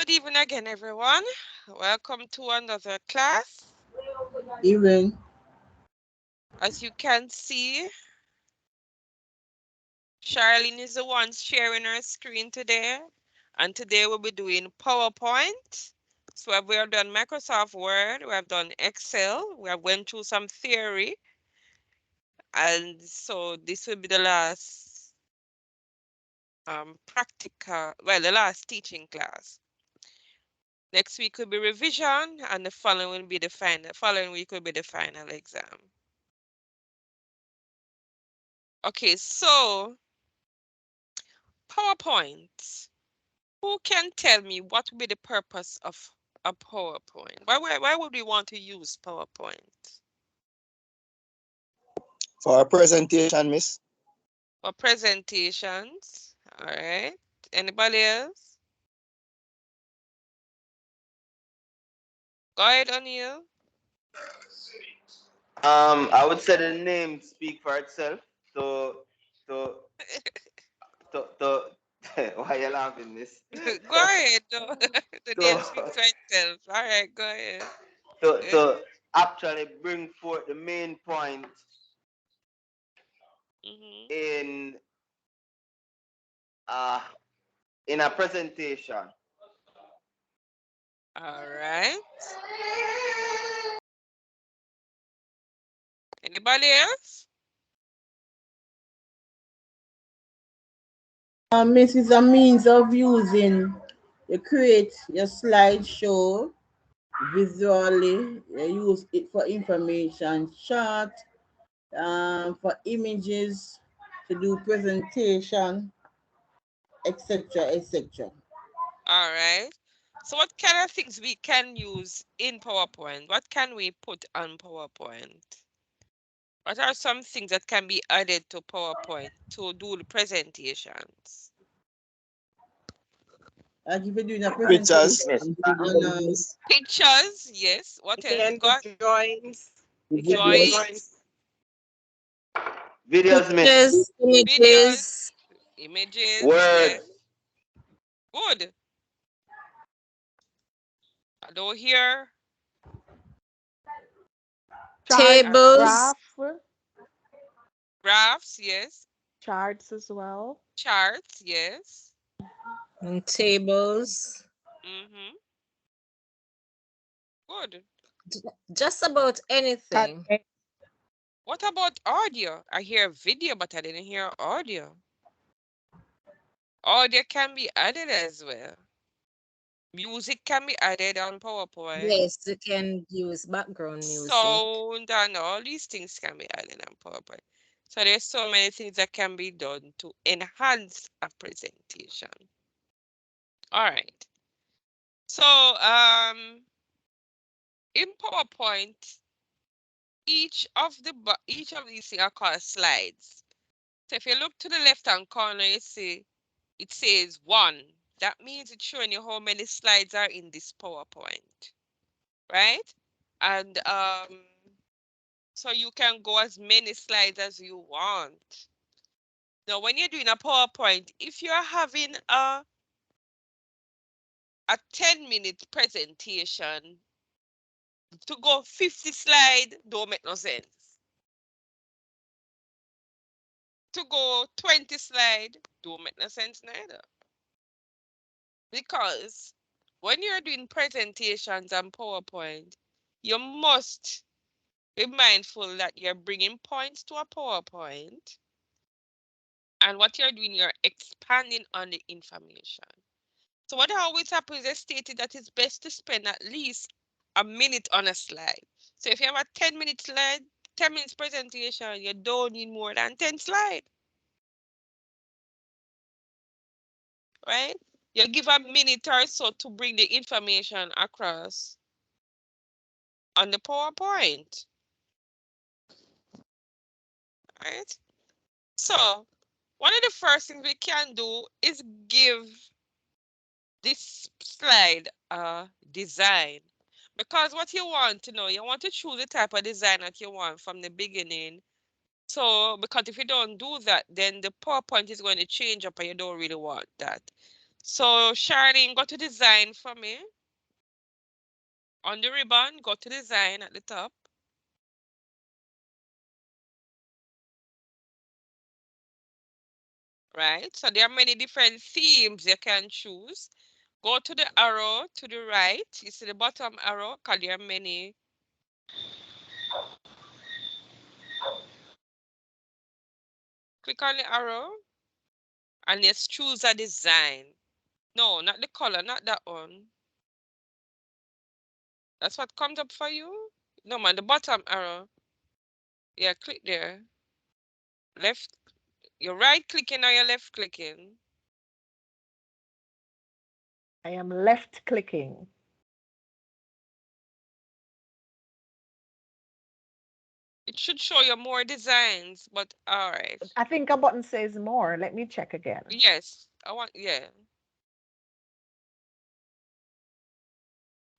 Good evening again, everyone. Welcome to another class. Even As you can see, Charlene is the one sharing her screen today. And today we'll be doing PowerPoint. So we have done Microsoft Word, we have done Excel, we have went through some theory. And so this will be the last the last teaching class. Next week will be revision, and the following will be the final. Following week will be the final exam. Okay, so PowerPoint. Who can tell me what would be the purpose of a PowerPoint? Why would we want to use PowerPoint? For a presentation, miss. For presentations, all right. Anybody else? Go ahead, O'Neill. I would say the name speak for itself. So, so, so, why you laughing, miss? Go ahead. No. The name So, speaks for itself. All right, go ahead. so actually bring forth the main point Mm-hmm. in uh in a presentation. All right. Anybody else? This is a means of using, you create your slideshow visually, you use it for information, chart, for images, to do presentation, etc., etc. All right. So what kind of things we can use in PowerPoint? What can we put on PowerPoint? What are some things that can be added to PowerPoint to do the presentations? Like if you're doing a Pictures. presentation Pictures, yes. What We else? can Got put drawings. We can put videos, drawings. drawings, Videos, miss. Pictures, videos, images, images, Words. yes. Good. Hello here. Chart, tables, graph, Graphs, yes. charts as well. Charts, yes. and tables. Mm-hmm. Good. Just about anything. What about audio? I hear video, but I didn't hear audio. Audio can be added as well. Music can be added on PowerPoint. Yes, you can use background music. Sound and all these things can be added on PowerPoint. So there's so many things that can be done to enhance a presentation. All right. So in PowerPoint, each of these things are called slides. So if you look to the left-hand corner, you see it says 1. That means it's showing you how many slides are in this PowerPoint, right? And so you can go as many slides as you want. Now, when you're doing a PowerPoint, if you're having a 10-minute presentation, to go 50 slide don't make no sense. To go 20 slide don't make no sense neither. Because when you're doing presentations on PowerPoint, you must be mindful that you're bringing points to a PowerPoint, and what you're doing, you're expanding on the information. So what always happens is stated that it's best to spend at least a minute on a slide. So if you have a 10-minute slide, 10 minutes presentation, you don't need more than 10 slides, right? You give a minute or so to bring the information across on the PowerPoint, right? So one of the first things we can do is give this slide a design. Because what you want to know, you want to choose the type of design that you want from the beginning. So, because if you don't do that, then the PowerPoint is going to change up and you don't really want that. So Charlene, go to design for me. On the ribbon, go to design at the top. Right, so there are many different themes you can choose. Go to the arrow to the right. You see the bottom arrow, because there are many. Click on the arrow and let's choose a design. No, not the color, not that one. That's what comes up for you? No, man, the bottom arrow. Yeah, click there. Left, you're right clicking or you're left clicking? I am left clicking. It should show you more designs, but all right. I think a button says more. Let me check again. Yes, yeah.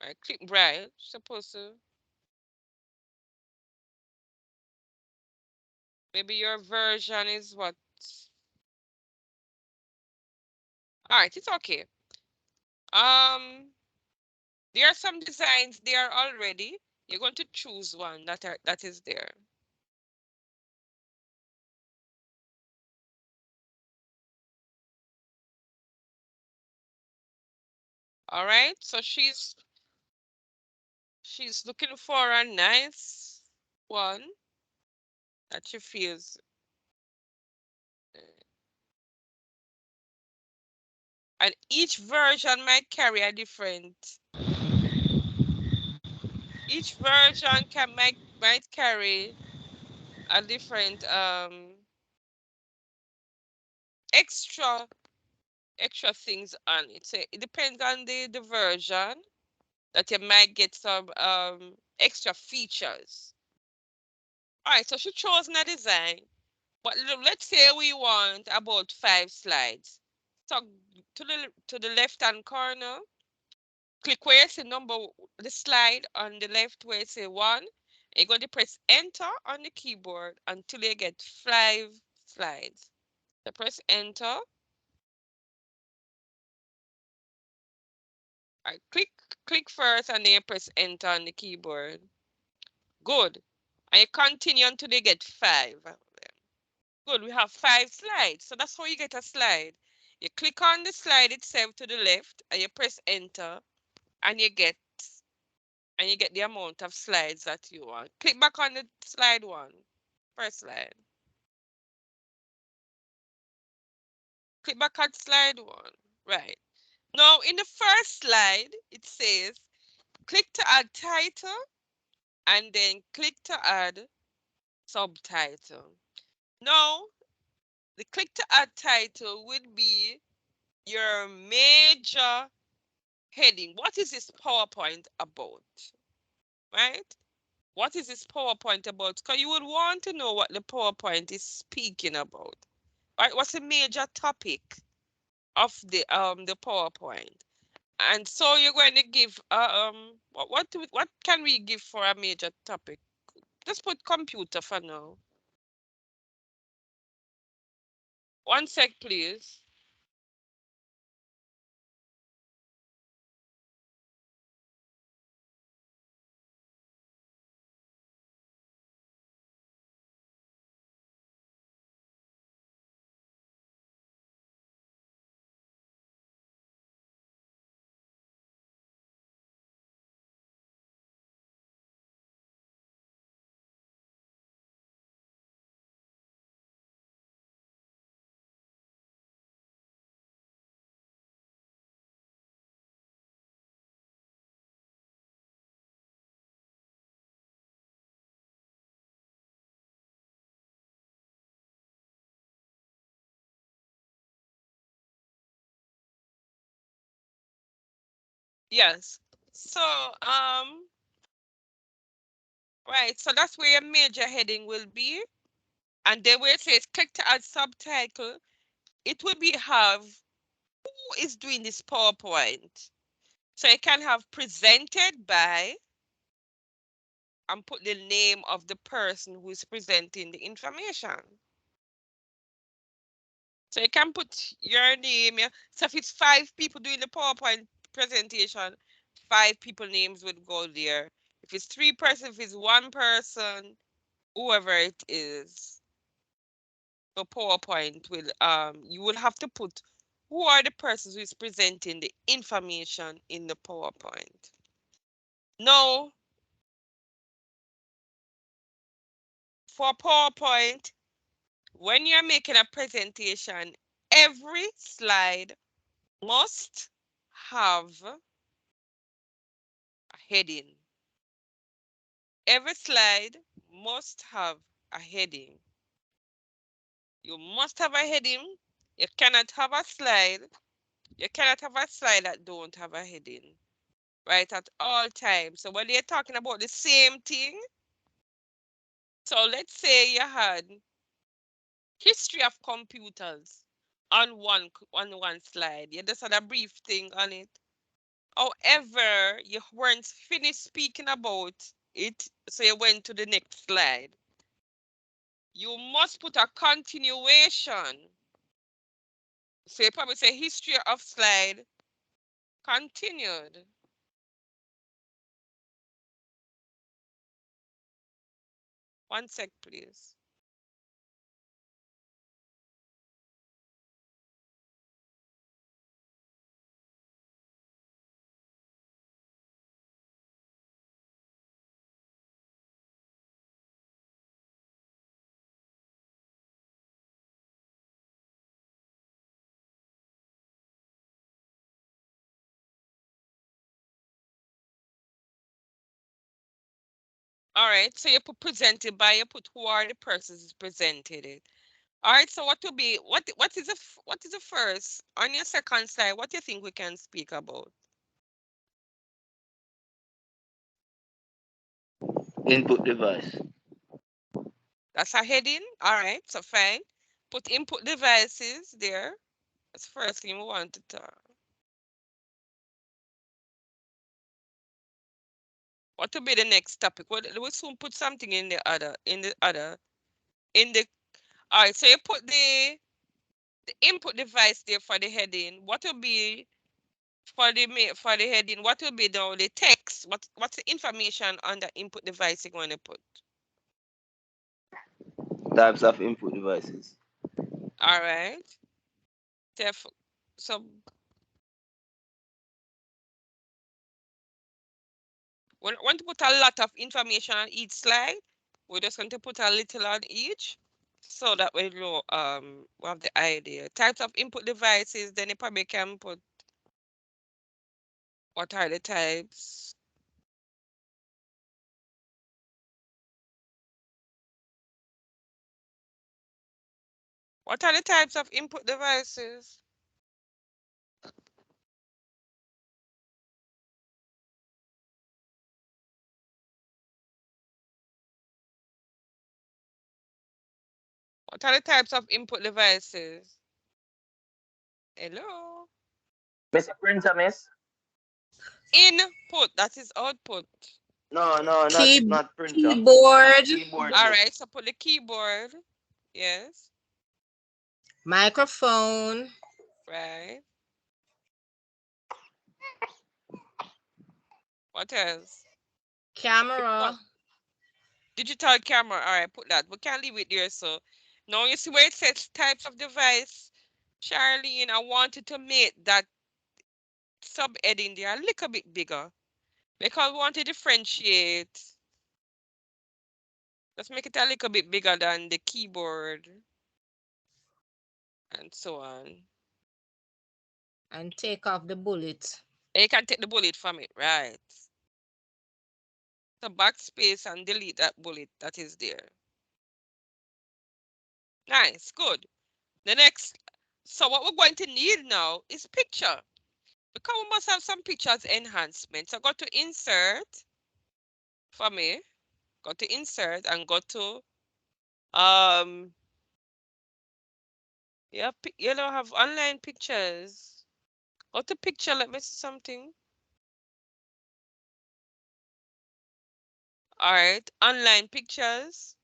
Right, click right, supposed to. Maybe your version is what? All right, it's okay. There are some designs there already. You're going to choose one that is there. All right, so she's looking for a nice one that she feels. And each version might carry a different. Each version might carry a different extra things on it. So it depends on the version that you might get some extra features. All right, so she chose a design, but let's say we want about 5 slides. So to the left hand corner, click where it say the slide on the left where it say 1. You're going to press enter on the keyboard until you get 5 slides. So press enter. All right, click first and then you press enter on the keyboard. Good. And you continue until you get 5. Good, we have 5 slides. So that's how you get a slide. You click on the slide itself to the left and you press enter and you get the amount of slides that you want. Click back on the slide 1. First slide. Click back on slide 1. Right. Now in the first slide, it says click to add title and then click to add subtitle. Now, the click to add title would be your major heading. What is this PowerPoint about? Right? What is this PowerPoint about? Because you would want to know what the PowerPoint is speaking about. Right? What's the major topic of the PowerPoint? And so you're going to give what can we give for a major topic? Just put computer for now. 1 sec, please. Yes. So, right. So that's where your major heading will be. And then where it says click to add subtitle, it will be have who is doing this PowerPoint. So you can have presented by and put the name of the person who is presenting the information. So you can put your name. Yeah. So if it's 5 people doing the PowerPoint presentation, 5 people names would go there. If it's 3 persons, if it's 1 person, whoever it is, the PowerPoint will you will have to put who are the persons who is presenting the information in the PowerPoint. Now, for PowerPoint, when you're making a presentation, every slide must have a heading. Every slide must have a heading. You must have a heading. You cannot have a slide. You cannot have a slide that don't have a heading, right, at all times. So when you're talking about the same thing, so let's say you had history of computers on one slide. You just had a brief thing on it. However, you weren't finished speaking about it, so you went to the next slide. You must put a continuation. So you probably say history of slide continued. One sec, please. All right, so you put presented by, you put who are the persons who presented it. All right, so what is the first on your second slide? What do you think we can speak about? Input device. That's a heading. All right, so fine. Put input devices there. That's the first thing we want to talk. What will be the next topic? We'll soon put something in the other. All right, so you put the input device there for the heading. What will be for the heading? What will be the text? What's the information on the input device you're going to put? Types of input devices. All right. So we want to put a lot of information on each slide. We're just going to put a little on each, so that we know we have the idea. Types of input devices, then you probably can put what are the types. What are the types of input devices? What are the types of input devices? Hello? Miss Printer, miss? Input, that is output. No, not printer. Keyboard. Keyboard. All right, so put the keyboard. Yes. Microphone. Right. What else? Camera. What? Digital camera. All right, put that. We can't leave it there. So now you see where it says types of device. Charlene, I wanted to make that subheading there a little bit bigger because we want to differentiate. Let's make it a little bit bigger than the keyboard and so on. And take off the bullet. And you can take the bullet from it, right? So backspace and delete that bullet that is there. Nice, good. The next, so what we're going to need now is picture. Because we must have some pictures enhancement. So go to insert for me. Go to insert and go to yeah, you don't have online pictures. Go to picture, let me see something. All right, online pictures.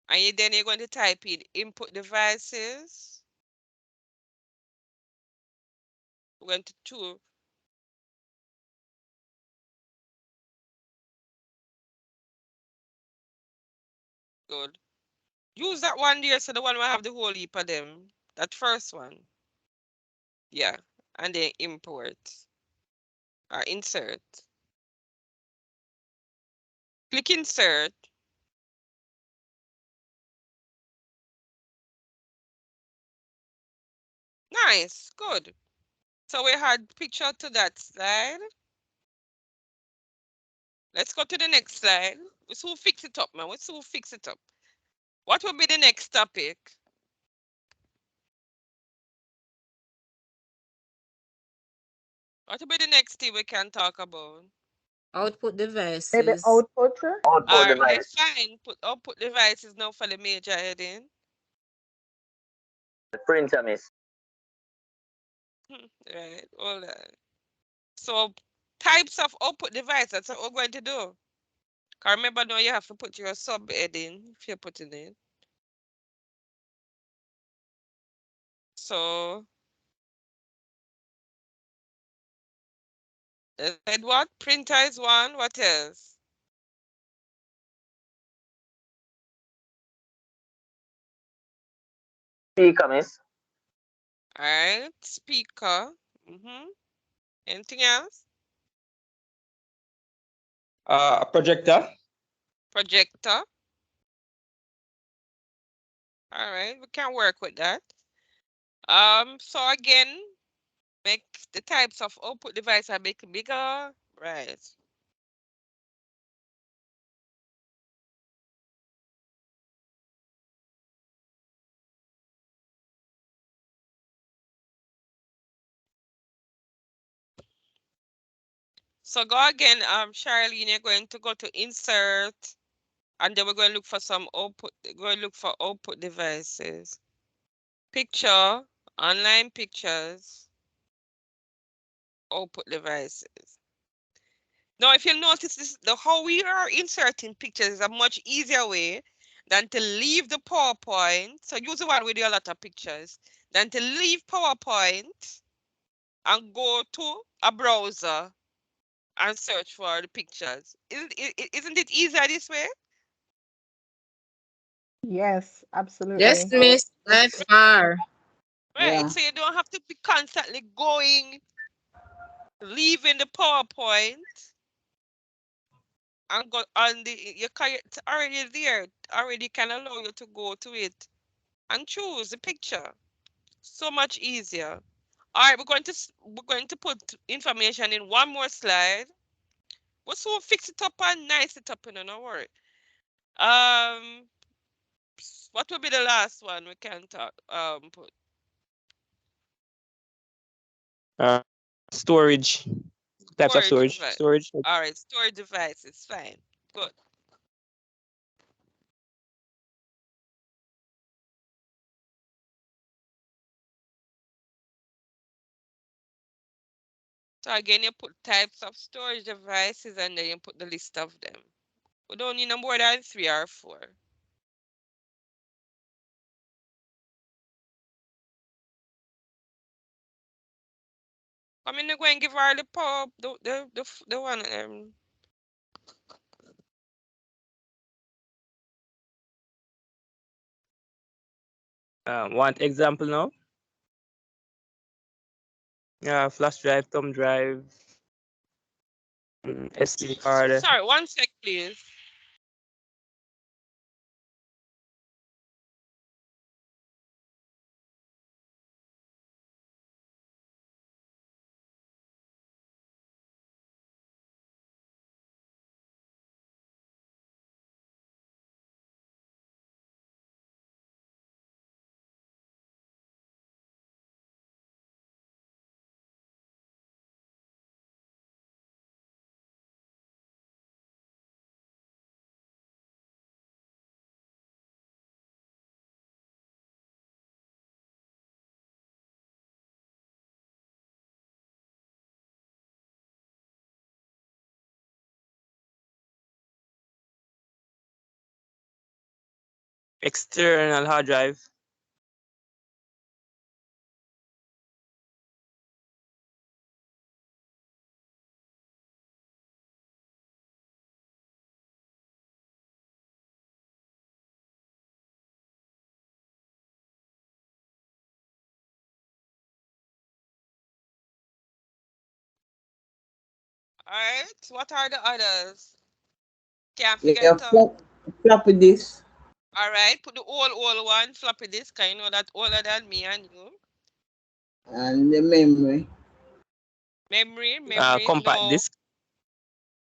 And then you're going to type in input devices. We're going to choose. Good. Use that one there, so the one will have the whole heap of them. That first one. Yeah. And then import. Or insert. Click insert. Nice. Good. So we had picture to that slide. Let's go to the next slide. Let's who fix it up, man. Let's who fix it up. What will be the next topic? What will be the next thing we can talk about? Output Maybe devices. output, sir? Output All right, device. fine. Put output devices now for the major heading. The printer, miss. Right, hold on. So types of output device, that's what we're going to do. Cause remember now you have to put your subheading if you're putting it. So said what? Printer is one. What else? Speaker, miss. All right, speaker. Anything else? A projector. Projector. All right, we can work with that. So again, make the types of output device I make bigger. Right. So go again, Charlene, you're going to go to insert, and then we're going to look for some output, go look for output devices. Picture, online pictures, output devices. Now, if you notice this, how we are inserting pictures is a much easier way than to leave the PowerPoint. So use the one with a lot of pictures, than to leave PowerPoint and go to a browser and search for the pictures. Isn't it easier this way? Yes, Yes, absolutely. miss, by far. Right, Yeah. so you don't have to be constantly going, leaving the PowerPoint and go on your it's already there, already can allow you to go to it and choose the picture. So much easier. All right, we're going to put information in one more slide. We'll soon fix it up and nice it up, you know, no worry. Um, what will be the last one we can talk put? Storage. Types of Storage storage. device. Storage. All right, storage devices, fine. Good. So again, you put types of storage devices and then you put the list of them. We don't need no more than 3 or 4. I mean, they're going to give her the power, the one, Want example now? Yeah, flash drive, thumb drive, SD card. sorry, one sec, please. External hard drive. All right. What are the others? Can't You forget have to. floppy disk. All right. Put the old one floppy disk. I know that older than me and you. And the memory. Memory. Compact No. disc.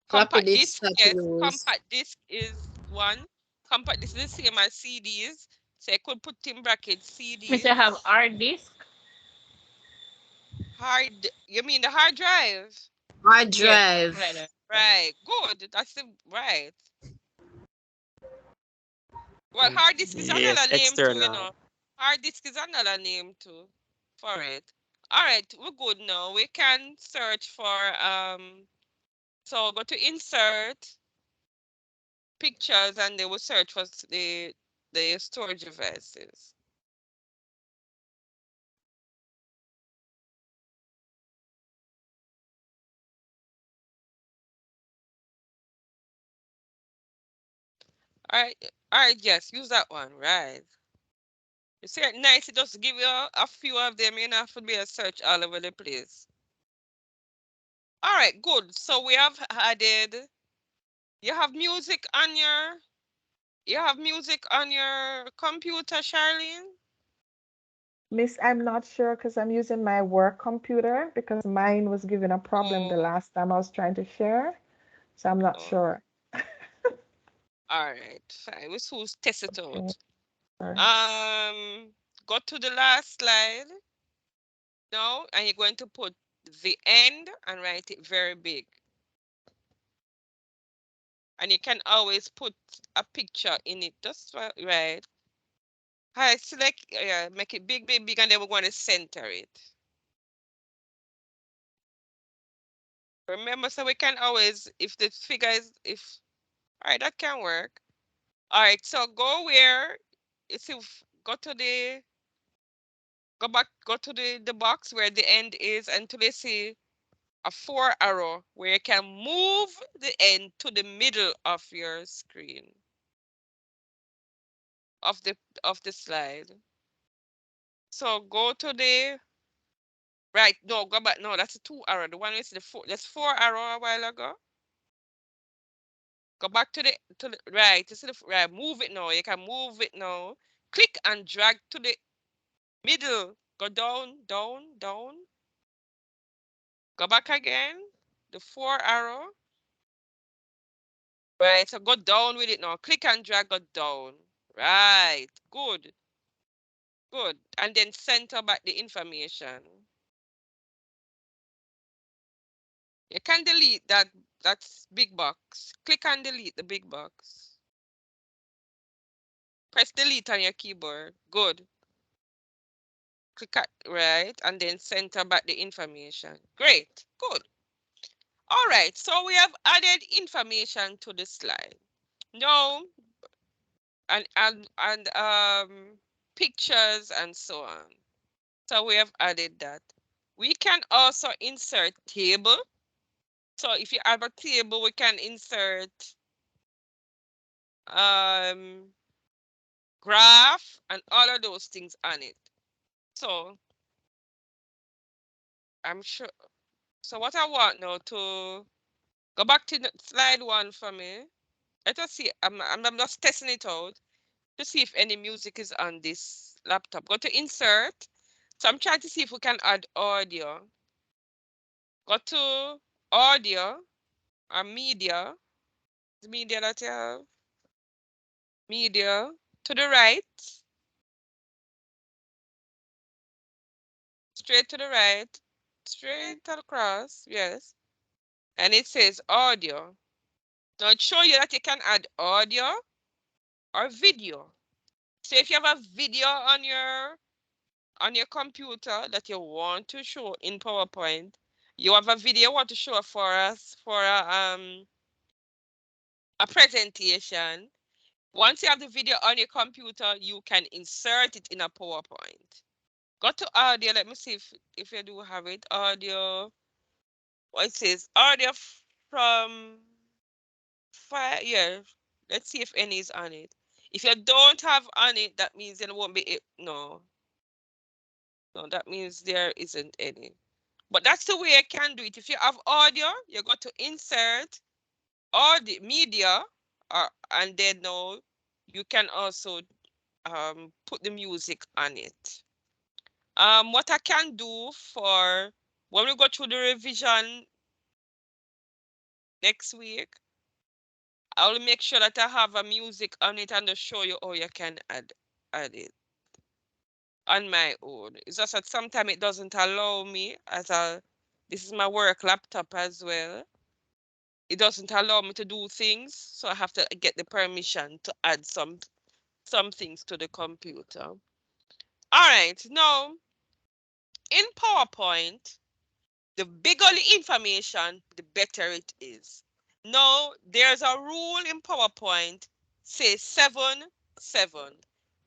Floppy Compact disk disk. that Yes. you use. Compact disk is one. Compact disk is the same as CDs. So I could put in brackets Mr. have CDs. hard disk. Hard. You mean the hard drive? Hard Yes, drive. like that. Right. Good. That's the right. Well, hard disk is Yes, another name too, you know. external. Hard disk is another name too for it. All right, we're good now. We can search for so go to insert pictures and they will search for the storage devices. All right, yes, use that one, right. You see it nice, it just give you a few of them, you know, have to be a search all over the place. All right, good. So we have added, you have music on your computer, Charlene? Miss, I'm not sure because I'm using my work computer because mine was giving a problem the Oh, last time I was trying to share. So I'm not oh, sure. all right, fine. We'll soon test it Okay, out. sorry. Go to the last slide. No, and you're going to put the end and write it very big. And you can always put a picture in it, just right. All right, select, make it big, big, big, and then we're going to center it. Remember, so we can always, if the figure is, all right, that can work. All right, so go where, go to the, go to the box where the end is until you see a 4 arrow where you can move the end to the middle of your screen, of the slide. So go to the, right, no, go back, no, that's a 2 arrow. The one with the 4, that's 4 arrow a while ago. Go back to the right, right, move it now. You can move it now. Click and drag to the middle. Go down, down, down. Go back again. The 4 arrow. Right, so go down with it now. Click and drag, go down. Right, good, good. And then center back the information. You can delete that's big box. Click and delete the big box. Press delete on your keyboard. Good. Click at, right, and then center back the information. Great, good. All right, so we have added information to the slide. Now, and pictures and so on. So we have added that. We can also insert table. So if you have a table, we can insert graph and all of those things on it. So I'm sure. So what I want now to go back to slide 1 for me. Let us see. I'm just testing it out to see if any music is on this laptop. Go to insert. So I'm trying to see if we can add audio. Go to audio or media. The media that you have. Media to the right. Straight to the right. Straight across. Yes. And it says audio. Now it shows you that you can add audio or video. So if you have a video on your computer that you want to show in PowerPoint, you have a video you want to show for us for a presentation, Once you have the video on your computer, you can insert it in a PowerPoint. Go to audio. Let me see if you do have it. Audio. What it says? Audio from file. Yeah. Let's see if any is on it. If you don't have on it, that means there won't be it. No. No, that means there isn't any. But that's the way I can do it. If you have audio, you go to insert audio media, and then now you can also put the music on it. What I can do for when we go through the revision next week, I will make sure that I have a music on it and to show you how you can add it on my own. It's just that sometimes it doesn't allow me this is my work laptop as well. It doesn't allow me to do things, so I have to get the permission to add some things to the computer. All right, now in PowerPoint, the bigger the information, the better it is. Now, there's a rule in PowerPoint, say 7, 7.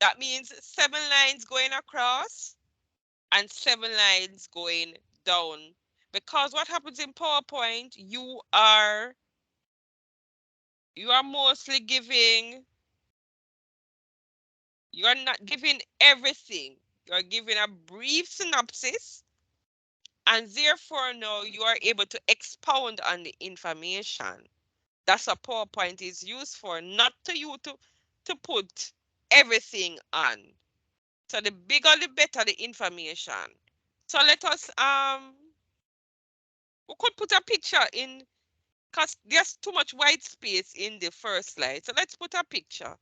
That means 7 lines going across and 7 lines going down. Because what happens in PowerPoint, you are mostly giving, you are not giving everything. You are giving a brief synopsis, and therefore now you are able to expound on the information. That's what PowerPoint is used for, not to you to put everything on. So the bigger the better the information. So let us we could put a picture in, because there's too much white space in the first slide. So let's put a picture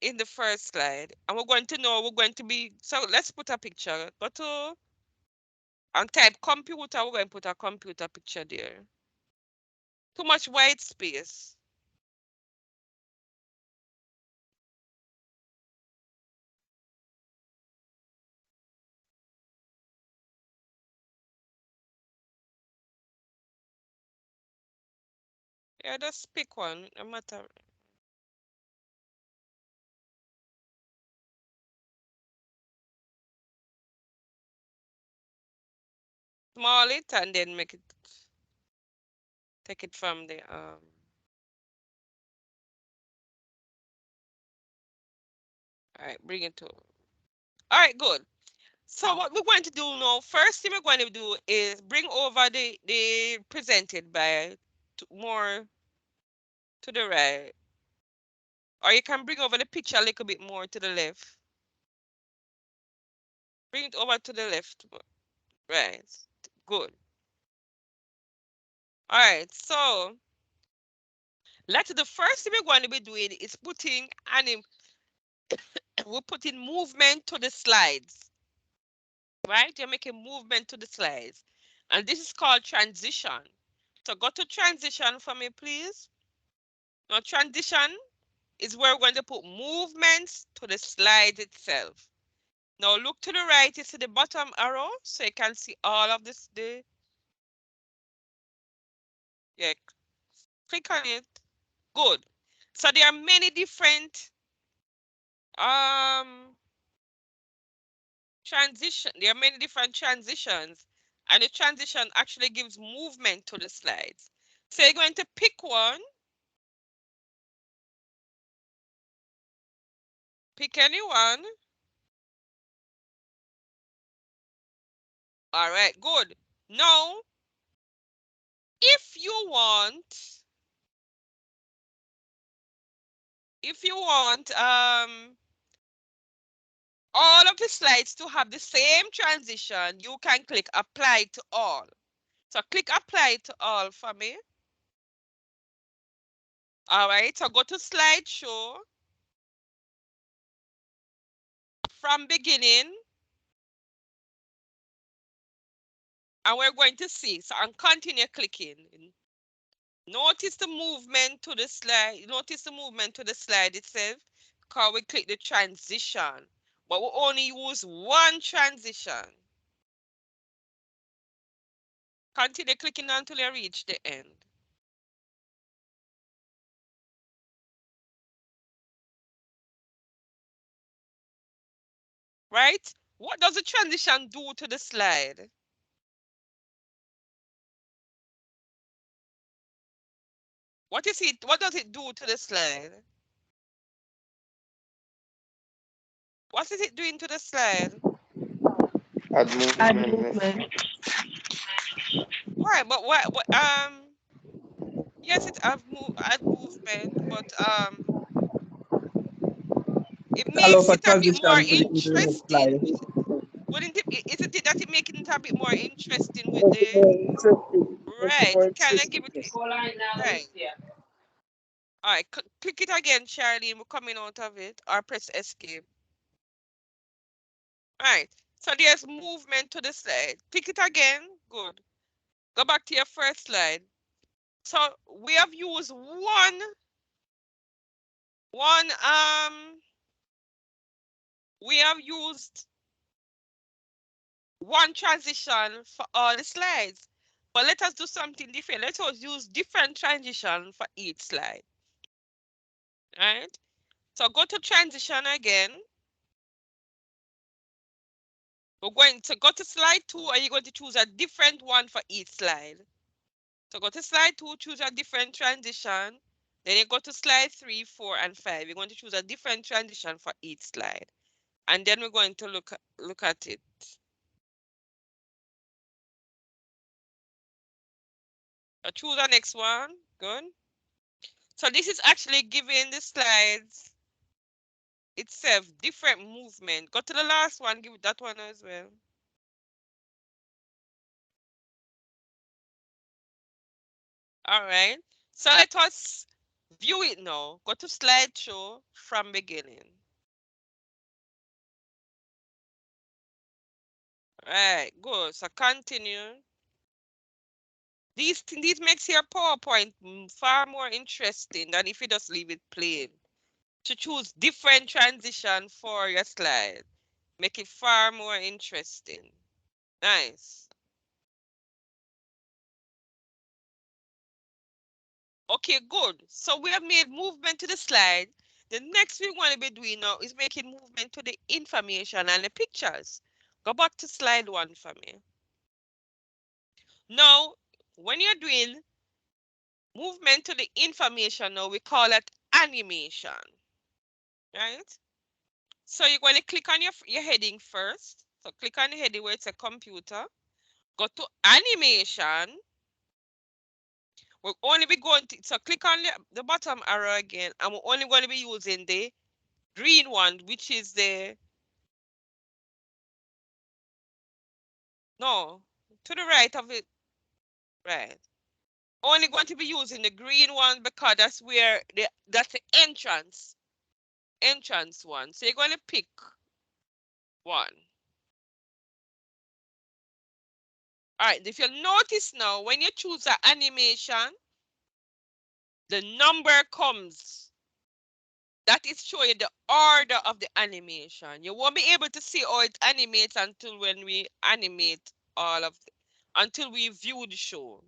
in the first slide, and we're going to be, so let's put a picture. Go to and type computer. We're going to put a computer picture there. Too much white space. Yeah, just pick one, no matter. Small it and then take it from the all right, bring it to. All right, good. So what we're going to do now, first thing we're going to do is bring over the presented by more to the right. Or you can bring over the picture a little bit more to the left. Bring it over to the left. Right. Good. All right. So the first thing we're going to be doing is we're putting movement to the slides. Right? You're making movement to the slides. And this is called transition. So go to transition for me, please. Now transition is where we're going to put movements to the slide itself. Now look to the right, you see the bottom arrow, so you can see all of this. Yeah, click on it. Good. So there are many different there are many different transitions, and the transition actually gives movement to the slides. So you're going to pick one. Pick any one. All right, good. Now, if you want all of the slides to have the same transition, you can click apply to all. So click apply to all for me. All right, so go to slideshow. From beginning, and we're going to see, so and continue clicking. Notice the movement to the slide. Notice the movement to the slide itself, because we click the transition, but we only use one transition. Continue clicking until you reach the end. right? What does the transition do to the slide? What is it? What does it do to the slide? What is it doing to the slide? Add Add movement. movement. Right, but what yes, it add movement, but it Allow makes for it a bit more transition into the next interesting. slide. Wouldn't it? Isn't it that it making it a bit more interesting with Make it the more interesting. Make it right? more It kind of give interesting. it right. All right, click it again, Charlie. We're coming out of it, or press escape. All right. So there's movement to the slide. Click it again. Good. Go back to your first slide. So we have used one we have used one transition for all the slides. But let us do something different. Let us use different transition for each slide. All right. So go to transition again. We're going to go to slide 2, and you're going to choose a different one for each slide. So go to slide 2, choose a different transition. Then you go to slide 3, 4, and 5. You're going to choose a different transition for each slide. And then we're going to look at it. So choose the next one. Good. So this is actually giving the slides itself different movement. Go to the last one, give it that one as well. All right. So let us view it now. Go to slideshow from beginning. All right, good. So continue. These makes your PowerPoint far more interesting than if you just leave it plain. To choose different transition for your slide. Make it far more interesting. Nice. Okay, good. So we have made movement to the slide. The next thing we want to be doing now is making movement to the information and the pictures. Go back to slide 1 for me. Now, when you're doing movement to the information, now we call it animation. Right? So you're going to click on your heading first. So click on the heading where it's a computer. Go to animation. We'll only be going to, so click on the bottom arrow again, and we're only going to be using the green one, which is the, no, to the right of it, right. Only going to be using the green one because that's where, that's the entrance one. So you're going to pick one. All right, if you notice now, when you choose the animation, the number comes. That is showing the order of the animation. You won't be able to see how it animates until when we animate all of the, until we view the show.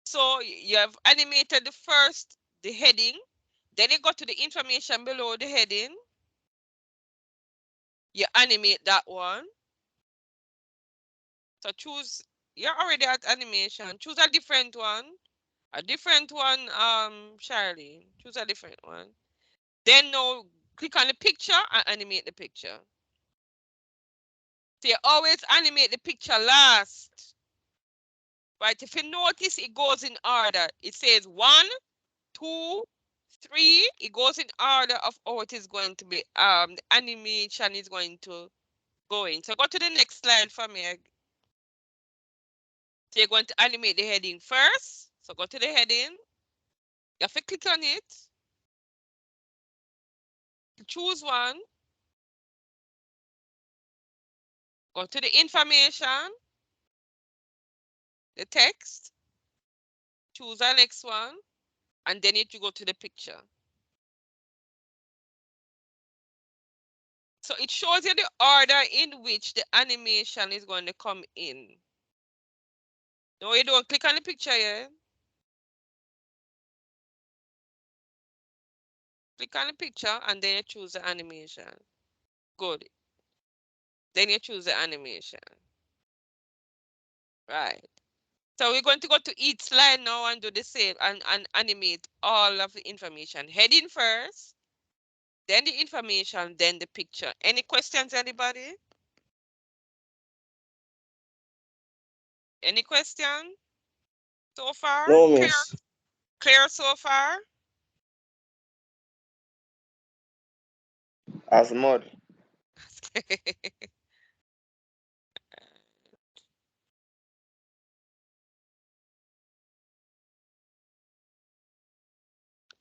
So you have animated the heading, then you go to the information below the heading. You animate that one. So choose, you're already at animation. Choose a different one. Charlie. Choose a different one. Then now click on the picture and animate the picture. So you always animate the picture last. Right? If you notice, it goes in order. It says 1, 2, 3. It goes in order of how it is going to be. The animation is going to go in. So go to the next slide for me. So you're going to animate the heading first. So go to the heading. You have to click on it. Choose one. Go to the information. The text. Choose the next one. And then you go to the picture. So it shows you the order in which the animation is going to come in. No, you don't click on the picture yet. Click on the picture and then you choose the animation. Good. Then you choose the animation. Right. So we're going to go to each slide now and do the same and animate all of the information. Heading first, then the information, then the picture. Any questions, anybody? Any question so far? No, Clear, miss. clear so far? As mud.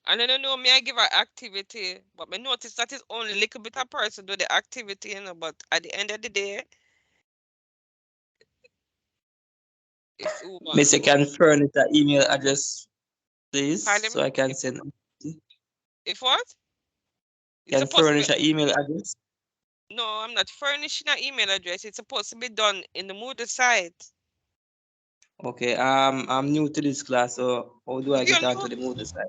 And I don't know, me I give her activity, but I notice that is only a little bit of person do the activity, you know, but at the end of the day, it's who want Miss, you to. can furnish the email address, please, Pardon so me? I can send. If what? It's Can supposed to be, furnish an email address. no, I'm not furnishing an email address. It's supposed to be done in the Moodle site. Okay. I'm new to this class, so how do I You're get onto new, the Moodle site?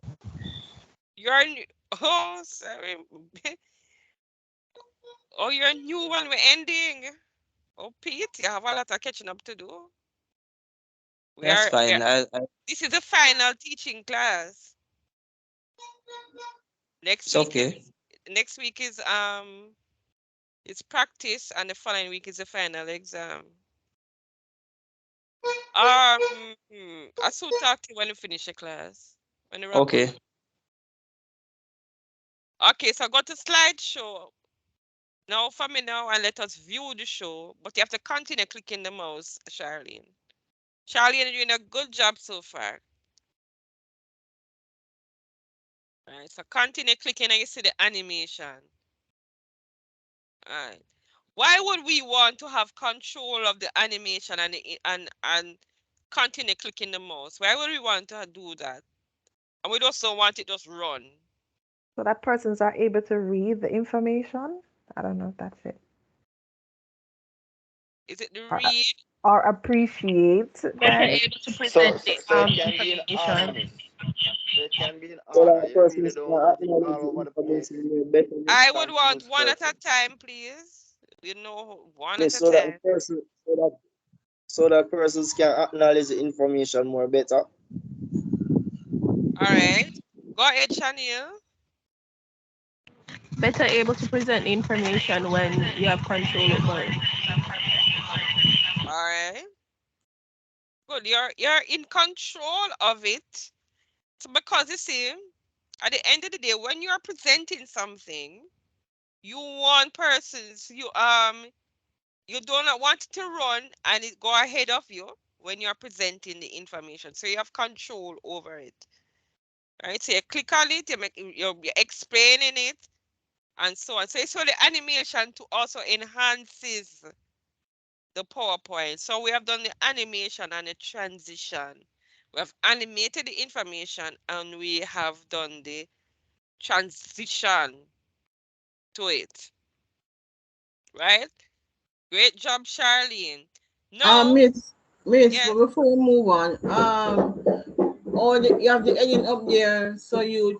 you're new. Oh, sorry. Oh, you're a new one. We're ending. Oh, Pete, you have a lot of catching up to do. That's fine. This is the final teaching class. Next It's week okay. is it's practice, and the following week is the final exam. I still talk to you when you finish the class. When you wrap up. Okay. Okay, so go to slideshow. Now for me now, and let us view the show. But you have to continue clicking the mouse, Charlene. Charlene, you're doing a good job so far. All right, so continue clicking and you see the animation. All right. Why would we want to have control of the animation and continue clicking the mouse? Why would we want to do that? And we just don't want it just run. So that persons are able to read the information. I don't know if that's it. Is it the Or, read? or appreciate that. Able to So, present so, the so it can be in order, information. miss. So it can be in So order. that You really persons don't can want it acknowledge all the over the place. information better, I would want Confuse one at a person. time, please. You know, one at miss, a so that the time. person, so that persons can acknowledge the information more better. All right. Go ahead, Chanel. Better able to present the information when you have control over it. All right. Good. You're in control of it. So because you see, at the end of the day, when you are presenting something, you want persons, you do not want it to run and it go ahead of you when you're presenting the information. So you have control over it. Right? So you click on it, you're explaining it, and so on. So it's for the animation to also enhances the PowerPoint. So we have done the animation and the transition. We have animated the information and we have done the transition to it. Right? Great job, Charlene. No, Miss, yes. but before you move on, you have the heading up there, so you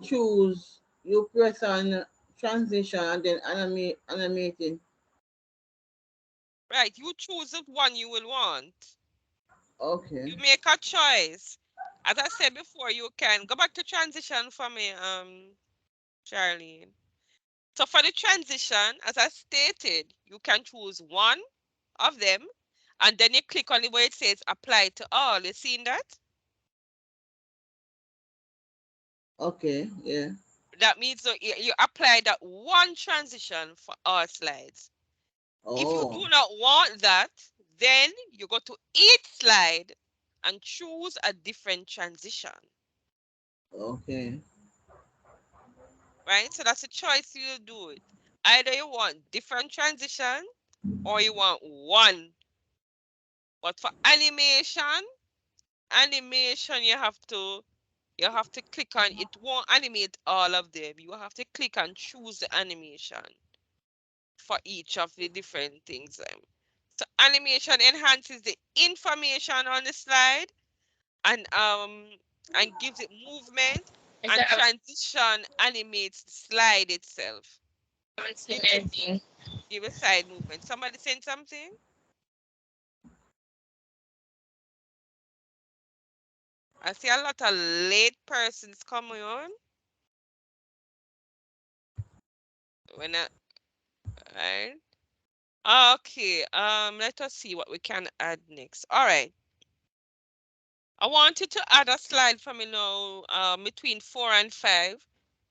press on transition and then animating. Right, you choose the one you will want. Okay. You make a choice. As I said before, you can go back to transition for me, Charlene. So for the transition, as I stated, you can choose one of them, and then you click on it where it says apply to all. You seen that? Okay, yeah. That means that you apply that one transition for all slides. If you do Oh, not want that, then you go to each slide and choose a different transition. okay. Right? So that's a choice you do it. Either you want different transition or you want one. But for animation you have to click on it. Won't animate all of them. You have to click and choose the animation for each of the different things. So animation enhances the information on the slide and gives it movement, Is and that transition animates the slide itself. anything? Give a side movement. Somebody saying something? I see a lot of late persons coming on. When I, right? Okay, let us see what we can add next. All right. I want you to add a slide for me now, between 4 and 5.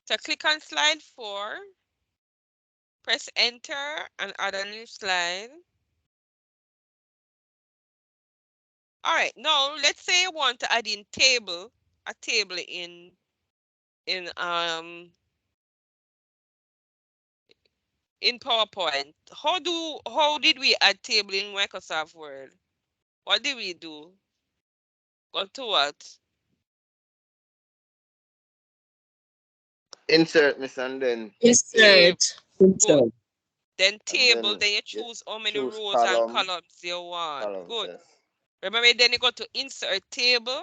So click on slide 4, press enter and add a new slide. All right, now let's say you want to add in a table in PowerPoint. How did we add table in Microsoft Word? What did we do? Go to what? Insert, miss, and then Insert. Good. Then and table, then you you choose how many choose rows and column, columns you want. columns, Good. yes. Remember, then you go to insert table.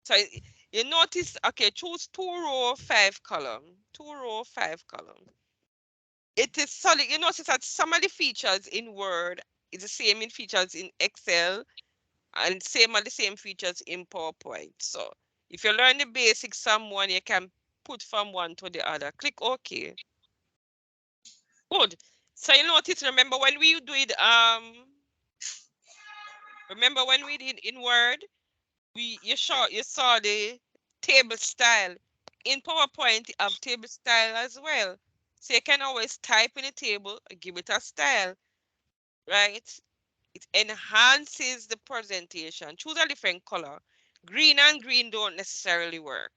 So you notice, okay, choose 2 row, 5 column. 2 row, 5 column. It is solid. You notice that some of the features in Word is the same in features in Excel and the same features in PowerPoint. So if you learn the basics from one, you can put from one to the other. Click OK. Good. So you notice, remember when we did in Word, you saw the table style. In PowerPoint, you have table style as well. So you can always type in a table, give it a style, right? It enhances the presentation. Choose a different color. Green and green don't necessarily work.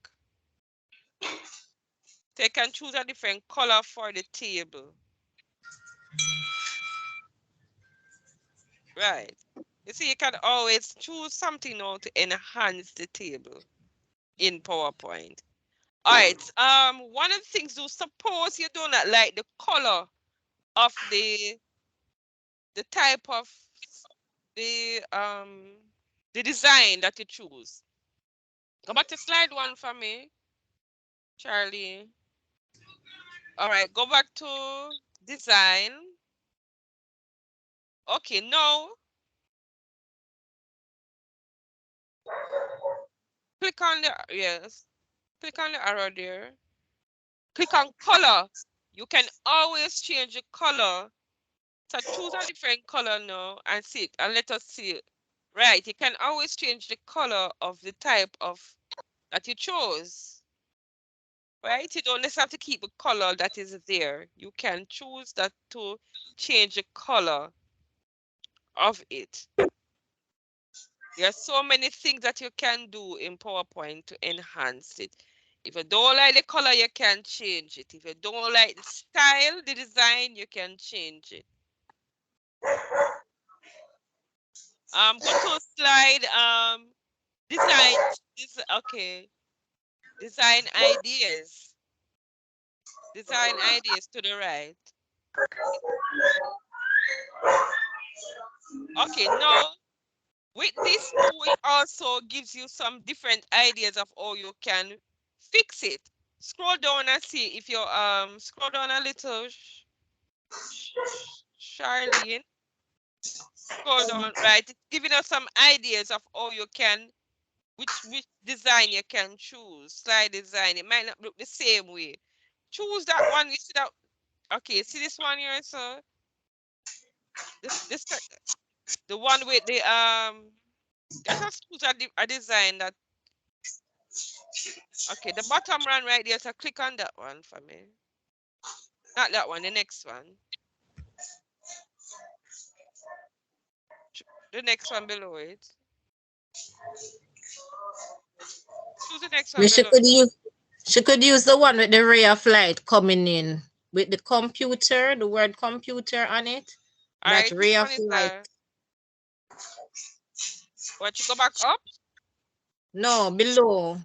So you can choose a different color for the table. Right. You see, you can always choose something now to enhance the table in PowerPoint. All right. One of the things, do suppose you do not like the color of the type of the design that you choose. Go back to slide 1 for me, Charlie. All right, go back to design. Okay, now click on the click on the arrow there. Click on color. You can always change the color. So choose a different color now and see it, and let us see it. Right, you can always change the color of the type of that you chose. Right, you don't necessarily have to keep the color that is there. You can choose that to change the color of it. There are so many things that you can do in PowerPoint to enhance it. If you don't like the color, you can change it. If you don't like the style, the design, you can change it. Go to slide design. Okay. Design ideas. Design ideas to the right. Okay, now with this tool, it also gives you some different ideas of how you can fix it. Scroll down and see if you scroll down a little, Charlene. Scroll down, right? It's giving us some ideas of how you can, which design you can choose. Slide design. It might not look the same way. Choose that one. You see that? Okay, see this one here, so this the one with the let us choose a design that. Okay, the bottom one right there, so click on that one for me. Not that one, the next one. The next one below it. Choose the next one below it. She could use the one with the ray of light coming in with the computer, the word computer on it. All That right, ray which of one is light. that? What, you go back up? No, below.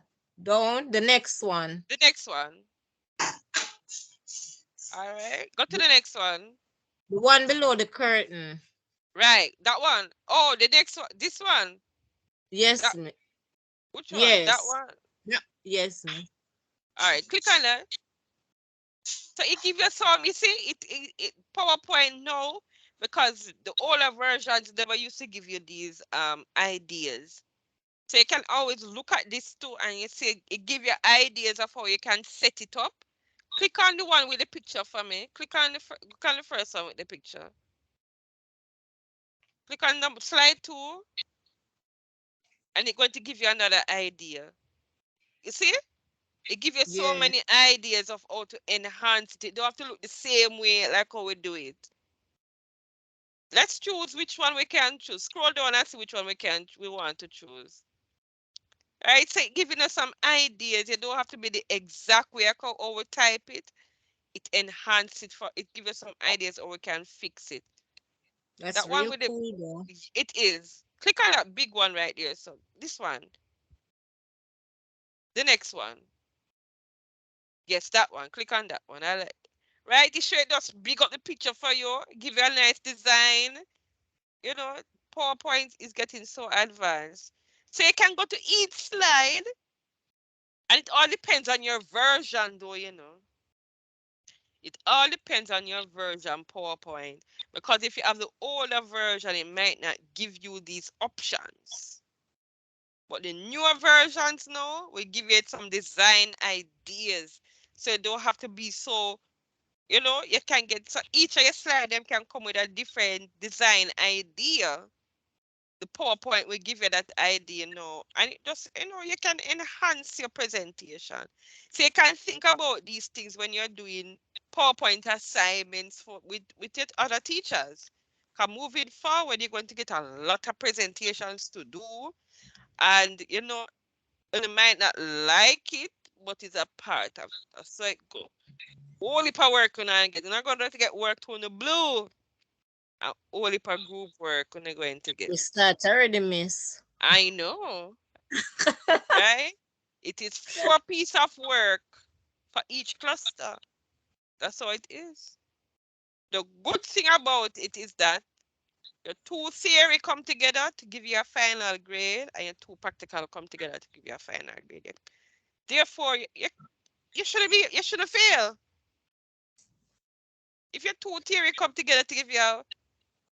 Down, the next one. The next one. All right, go to the next one. The one below the curtain. Right, that one. Oh, the next one. This one. Yes, That, me. which one? That Yes. one. Yeah. Yes, me. All right, click on that. So it gives you some, you see, it PowerPoint now, because the older versions never used to give you these ideas. So you can always look at this too, and you see it give you ideas of how you can set it up. Click on the one with the picture for me. Click on the first one with the picture. Click on the slide 2, and it's going to give you another idea. You see? It gives you so Yeah. many ideas of how to enhance it. It don't have to look the same way like how we do it. Let's choose which one we can choose. Scroll down and see which one we want to choose. Right, so giving us some ideas. You don't have to be the exact way how we type it. It enhances it, it gives us some ideas how we can fix it. That's That one real with the, cool though. it is. Click on that big one right there. So this one. The next one. Yes, that one. Click on that one. I like. Right, it should just big up the picture for you. Give you a nice design. You know, PowerPoint is getting so advanced. So you can go to each slide, and it all depends on your version though, you know. It all depends on your version PowerPoint, because if you have the older version, it might not give you these options. But the newer versions now will give you some design ideas. So you don't have to be so, you know, you can get, so each of your slide them can come with a different design idea. The PowerPoint will give you that idea now, and it just, you know, you can enhance your presentation. So you can think about these things when you're doing PowerPoint assignments with your other teachers. Because moving forward, you're going to get a lot of presentations to do, and you know, you might not like it, but it's a part of it. So it go. Only per work when I get, you're not going to get work on the blue. Only per group work when you're going to get. We start already, miss. I know, right? It is 4 pieces of work for each cluster. That's how it is. The good thing about it is that your 2 theory come together to give you a final grade, and your 2 practical come together to give you a final grade. Therefore, you shouldn't fail. If your 2 theory come together to give you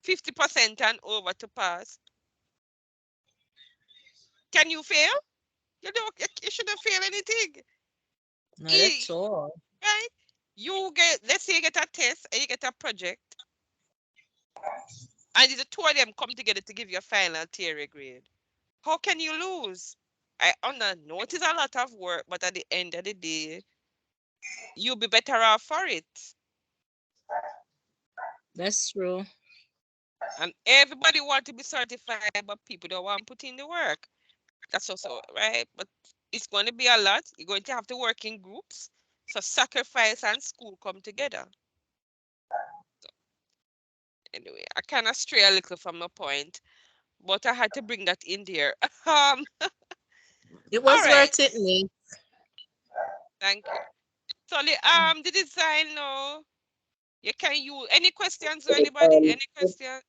50% and over to pass, can you fail? You shouldn't fail anything. Not at all. Right? You get, let's say you get a test and you get a project, and the 2 of them come together to give you a final theory grade. How can you lose? I know it is a lot of work, but at the end of the day, you'll be better off for it. That's true. And everybody want to be certified, but people don't want to put in the work. That's also right. But it's going to be a lot. You're going to have to work in groups. So sacrifice and school come together. So, anyway, I kind of stray a little from my point, but I had to bring that in there. It was All right. worth it, me. Thank you. So the design now, you can use any questions or anybody? Any questions?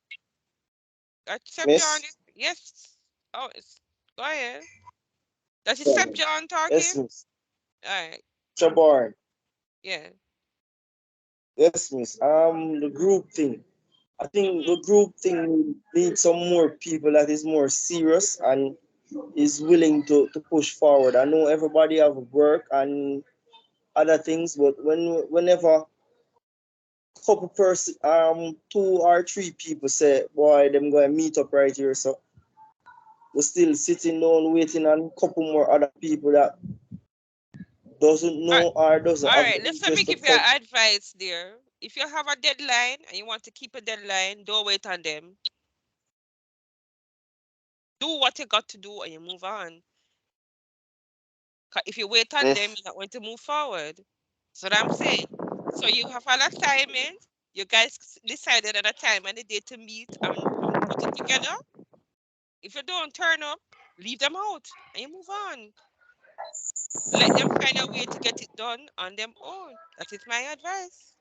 Except John, Miss, yes. Oh, go ahead. That's except John talking? yes, Miss. All right. Shaborn, Yeah. yes, Miss. The group thing. I think the group thing needs some more people that is more serious and is willing to push forward. I know everybody have work and other things, but whenever couple person, 2 or 3 people say, boy, them going to meet up right here, so we're still sitting down waiting on a couple more other people that doesn't All right. know or doesn't All have right. the Let me interest to give you follow. advice there. If you have a deadline and you want to keep a deadline, don't wait on them. Do what you got to do and you move on. 'Cause if you wait on them, Miss, you're not going to move forward. That's what I'm saying. So you have an assignment. You guys decided on a time and a day to meet and put it together. If you don't turn up, leave them out and you move on. Let them find a way to get it done on their own. That is my advice.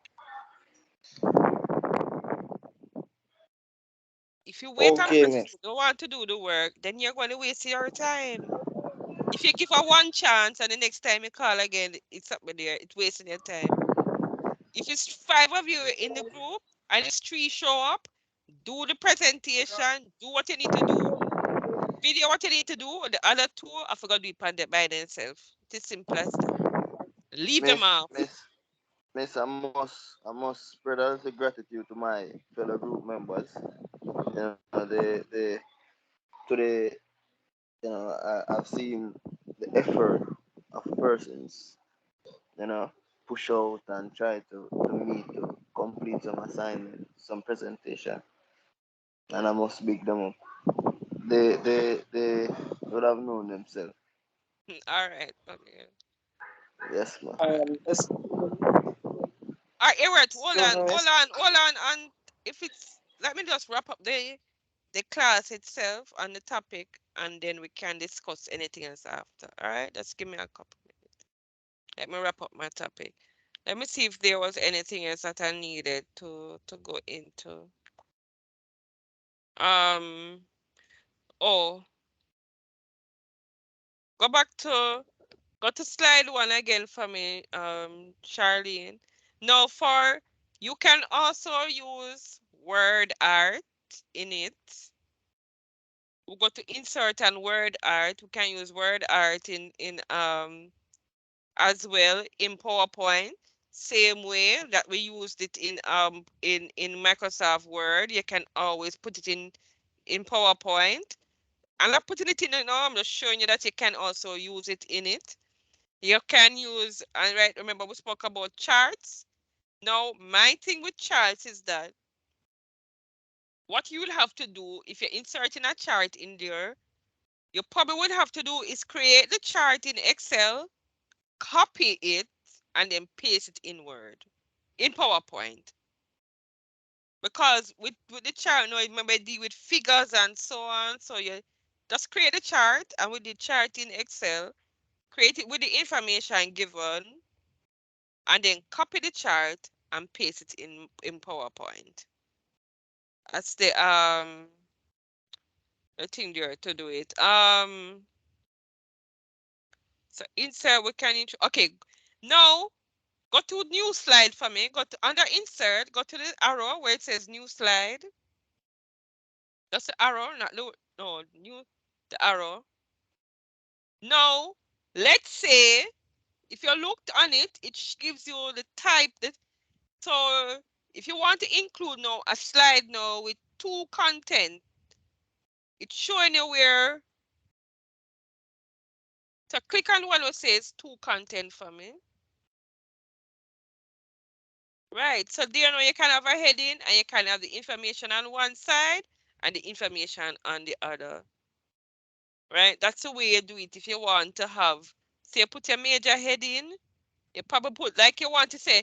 If you wait on a Okay, person miss. who don't want to do the work, then you're going to waste your time. If you give her one chance and the next time you call again, it's up with there, it's wasting your time. if it's 5 of you in the group and it's 3 show up, do the presentation, do what you need to do, video what you need to do. The other 2, I forgot to do it by themselves. It's simple as that. Leave them off. Miss, I must spread a little gratitude to my fellow group members. You know, today, you know, I've seen the effort of persons, you know, push out and try to meet to complete some assignment, some presentation, and I must big them up. They would have known themselves. All right. Okay. Yes, man. Yes. All right, Everett, hold No, on, no, hold yes. on, hold on. And if it's, let me just wrap up the class itself on the topic, and then we can discuss anything else after. All right, just give me a couple minutes. Let me wrap up my topic. Let me see if there was anything else that I needed to go into. Oh, go back to go to slide 1 again for me, Charlene. Now you can also use word art in it. We go to insert and word art. We can use word art in as well in PowerPoint. Same way that we used it in Microsoft Word. You can always put it in PowerPoint. I'm not putting it in it now. I'm just showing you that you can also use it in it. You can use, and right, remember we spoke about charts. Now, my thing with charts is that what you will have to do if you're inserting a chart in there, you probably would have to do is create the chart in Excel, copy it, and then paste it in Word, in PowerPoint. Because with the chart, now remember I deal with figures and so on. So you just create a chart, and with the chart in Excel, create it with the information given, and then copy the chart and paste it in PowerPoint. That's the thing there to do it. So insert we can okay. Now go to new slide for me. Go to under insert, go to the arrow where it says new slide. That's the arrow, not no new the arrow. Now let's say if you looked on it, it gives you the type that. So if you want to include now a slide now with 2 content, it's showing you where. So click on one that says 2 content for me. Right, so there now you can have a heading and you can have the information on one side and the information on the other. Right, that's the way you do it if you want to have, so you put your major heading, you probably put like you want to say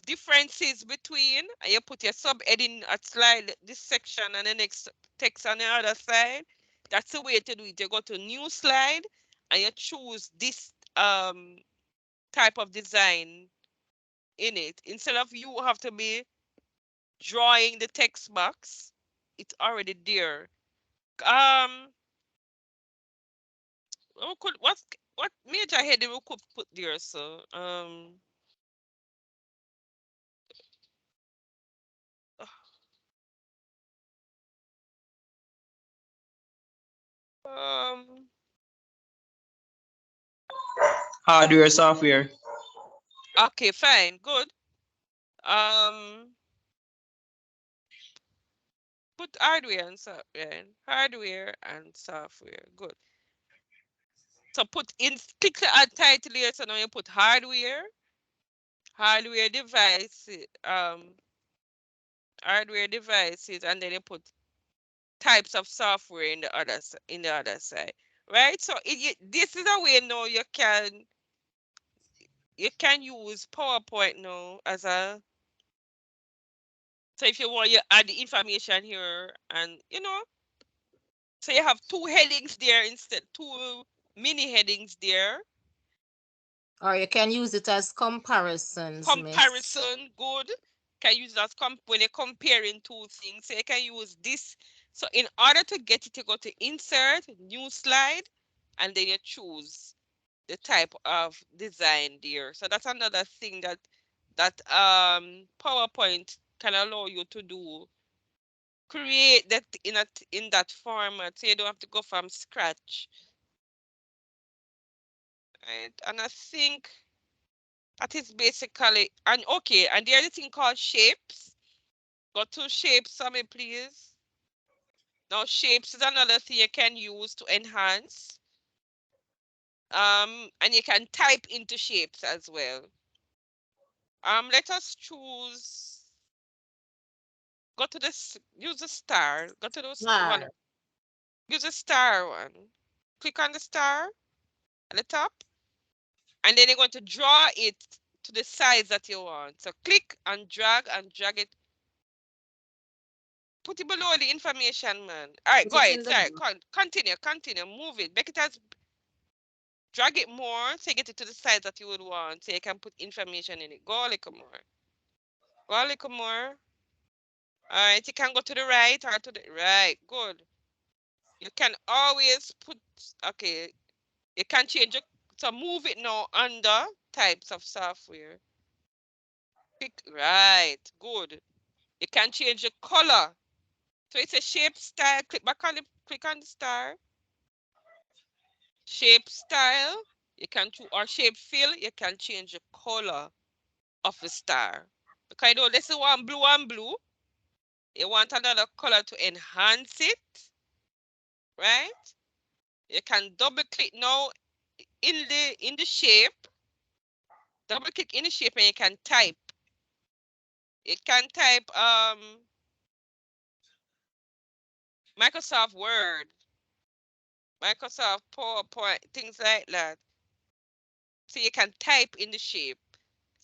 differences between, and you put your subheading at slide this section and the next text on the other side. That's the way to do it. You go to new slide and you choose this type of design in it. Instead of you have to be drawing the text box, it's already there. What major heading we could put there? So Hardware, software. okay, fine, good. Put hardware and software. Hardware and software. Good. So put in, click the add title here. So now you put hardware devices, hardware devices, and then you put types of software in the other side. Right? So this is a way now you can use PowerPoint now as a, so if you want, you add the information here, and so you have 2 headings there instead, 2 mini headings there. Or you can use it as comparisons, Comparison, good. Can use it as when you're comparing 2 things. So you can use this. So in order to get it, you go to insert, new slide, and then you choose the type of design there. So that's another thing that PowerPoint can allow you to do. Create that in that format, so you don't have to go from scratch. Right? And I think that is basically, and okay, and the other thing called shapes. Go to shapes, Sammy, please. Now shapes is another thing you can use to enhance. And you can type into shapes as well. Let us choose, go to this, use the star, go to those one, use the star one. Click on the star at the top, and then you're going to draw it to the size that you want. So click and drag it. Put it below the information, man. All right, go ahead. Sorry, continue, move it. Make it as, drag it more so you get it to the size that you would want. So you can put information in it. Go a little more. Go a little more. All right, you can go to the right or to the right. Good. You can always put, okay, you can change it. So move it now under types of software. Pick, right, good. You can change the color. So it's a shape style. Click back on the, click on the star. Shape style. You can choose, or shape fill. You can change the color of the star. Because you know this is one blue and blue. You want another color to enhance it, right? You can double click now in the shape. Double click in the shape and you can type. You can type Microsoft Word, Microsoft PowerPoint, things like that. So you can type in the shape.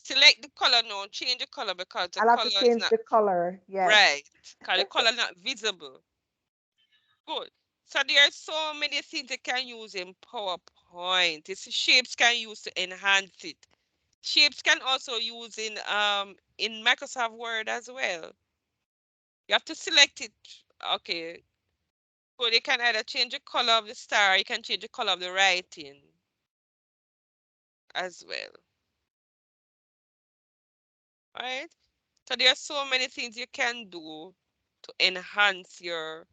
Select the color now, change the color because the I'll have color to is change not the color. Yes. right. Because the color not visible. Good. So there are so many things you can use in PowerPoint. These shapes can use to enhance it. Shapes can also use in Microsoft Word as well. You have to select it. Okay. Good. You can either change the color of the star, you can change the color of the writing as well. Right? So there are so many things you can do to enhance your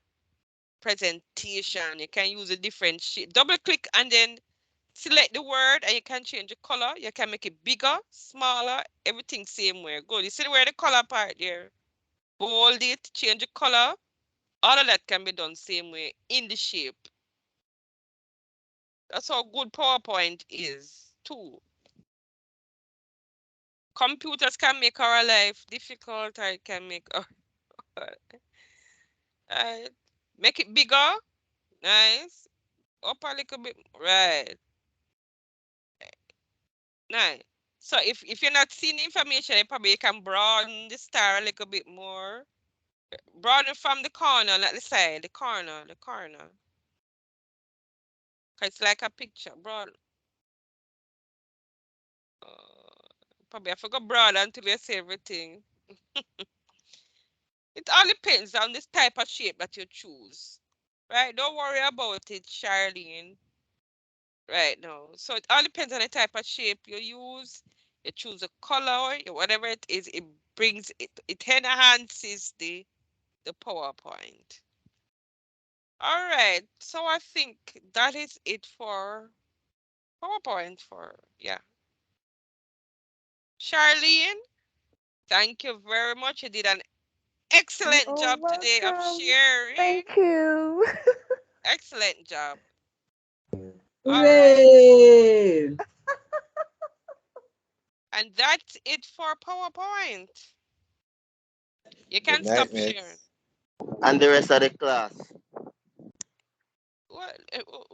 presentation. You can use a different shape. Double click and then select the word and you can change the color. You can make it bigger, smaller, everything same way. Good. You see where the color part there? Bold it, change the color. All of that can be done same way in the shape. That's how good PowerPoint is too. Computers can make our life difficult, or it can make our make it bigger. Nice. Up a little bit. Right. Nice. So if you're not seeing information, you probably can broaden the star a little bit more. Broaden from the corner, not the side, the corner. Cause it's like a picture. Broad. Probably I forgot broad until you see everything. It all depends on this type of shape that you choose. Right? Don't worry about it, Charlene. Right now. So it all depends on the type of shape you use. You choose a color, whatever it is, it brings it enhances the PowerPoint. All right. So I think that is it for PowerPoint for, yeah. Charlene, thank you very much. You did an excellent job today of Welcome. sharing. Thank you. Excellent job. All right. Hooray! And that's it for PowerPoint. You can Good stop night, mate. sharing. And the rest of the class. Well,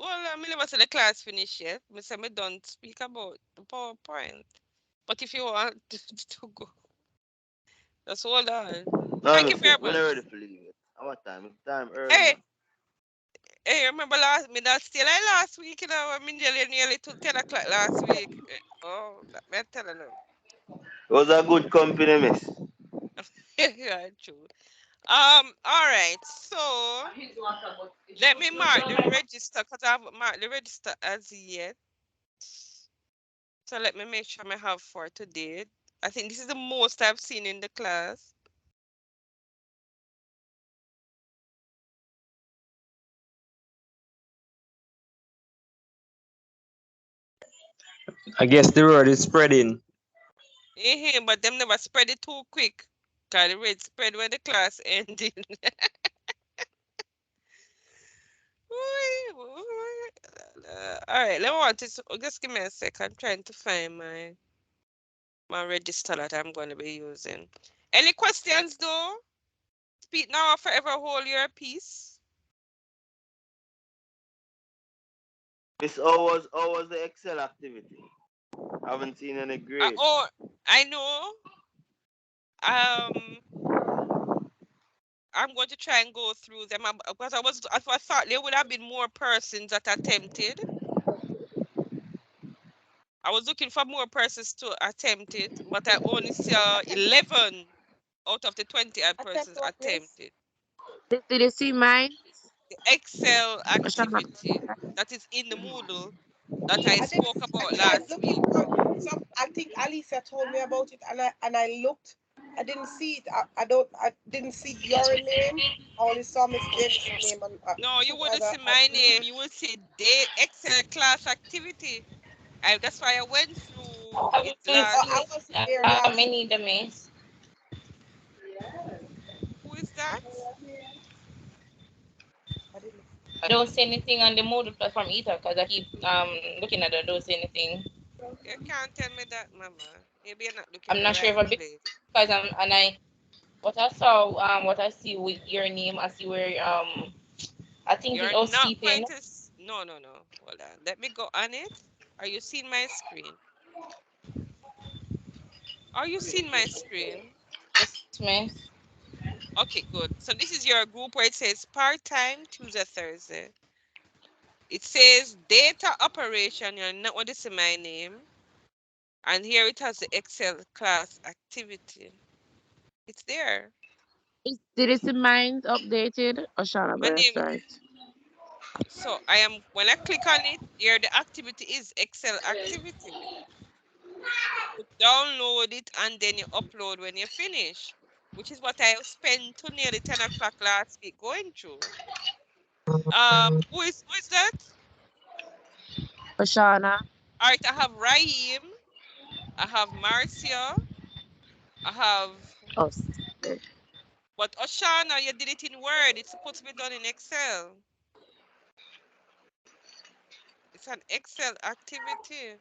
I never said the class finish yet. I say I don't speak about the PowerPoint. But if you want to go, just hold on. No, Thank me you say, very we're not much. ready for leave it. Our time, it's time early, Hey, man. hey, remember me that still like last week, you know, I mean nearly to 10 o'clock last week. Oh, I'm telling you. It was a good company, miss. Yeah, true. All right, so let me mark the register because I haven't marked the register as yet. So let me make sure I have 4 today. I think this is the most I've seen in the class. I guess the word is spreading. But them never spread it too quick. Cause the rate spread when the class ended. All right, let me want this. Just give me a sec. I'm trying to find my register that I'm going to be using. Any questions though? Speak now or forever hold your peace. Miss, how was the Excel activity? I haven't seen any grades. Oh, I know. I'm going to try and go through them because I thought there would have been more persons that attempted. I was looking for more persons to attempt it, but I only saw 11 out of the 20 persons attempted. Did you see mine? The Excel Oshana? activity that is in the Moodle that I I didn't. spoke I about tried last looking week. for some. I think Alicia told me about it, and I looked. I didn't see it. I didn't see your name. I only saw Miss Jenny's name and No, you two wouldn't other. see my name. You will see the Excel class activity. That's why I went through it last I week. wasn't there last week. Many the miss. Who is that? I didn't. I don't see anything on the Moodle platform either because I keep looking at it. I don't see anything. You can't tell me that, Mama. Maybe you're not looking I'm in the not sure right if I place. because what I saw what I see with your name I see where I think it's You're not going housekeeping. to. No, no, no. Hold on. Let me go on it. Are you seeing my screen? Are you seeing my screen? Yes, miss. Okay, good. So this is your group where it says part-time Tuesday, Thursday. It says data operation. You're not want to see my name. And here it has the Excel class activity. It's there. Did it see mine updated? Oshana, My name. right. So when I click on it, here the activity is Excel activity. You download it and then you upload when you finish, which is what I spent till nearly 10 o'clock last week going through. Who is that? Oshana. All right, I have Raheem, I have Marcia, I have, Oh, but Oshana, you did it in Word. It's supposed to be done in Excel. It's an Excel activity.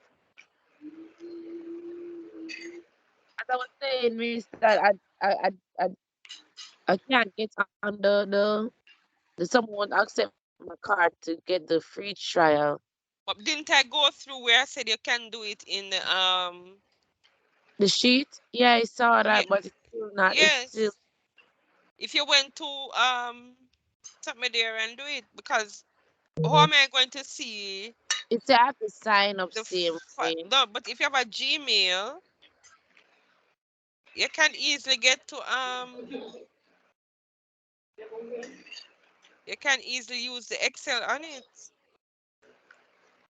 as I was saying, miss, that I can't get on the someone accept my card to get the free trial. But didn't I go through where I said you can do it in The sheet, yeah, I saw yeah, that, but it's still not. It's still. yes. If you went to submit there and do it, because how am I going to see It's I have to sign up the same way. no? But if you have a Gmail, you can easily get to you can easily use the Excel on it.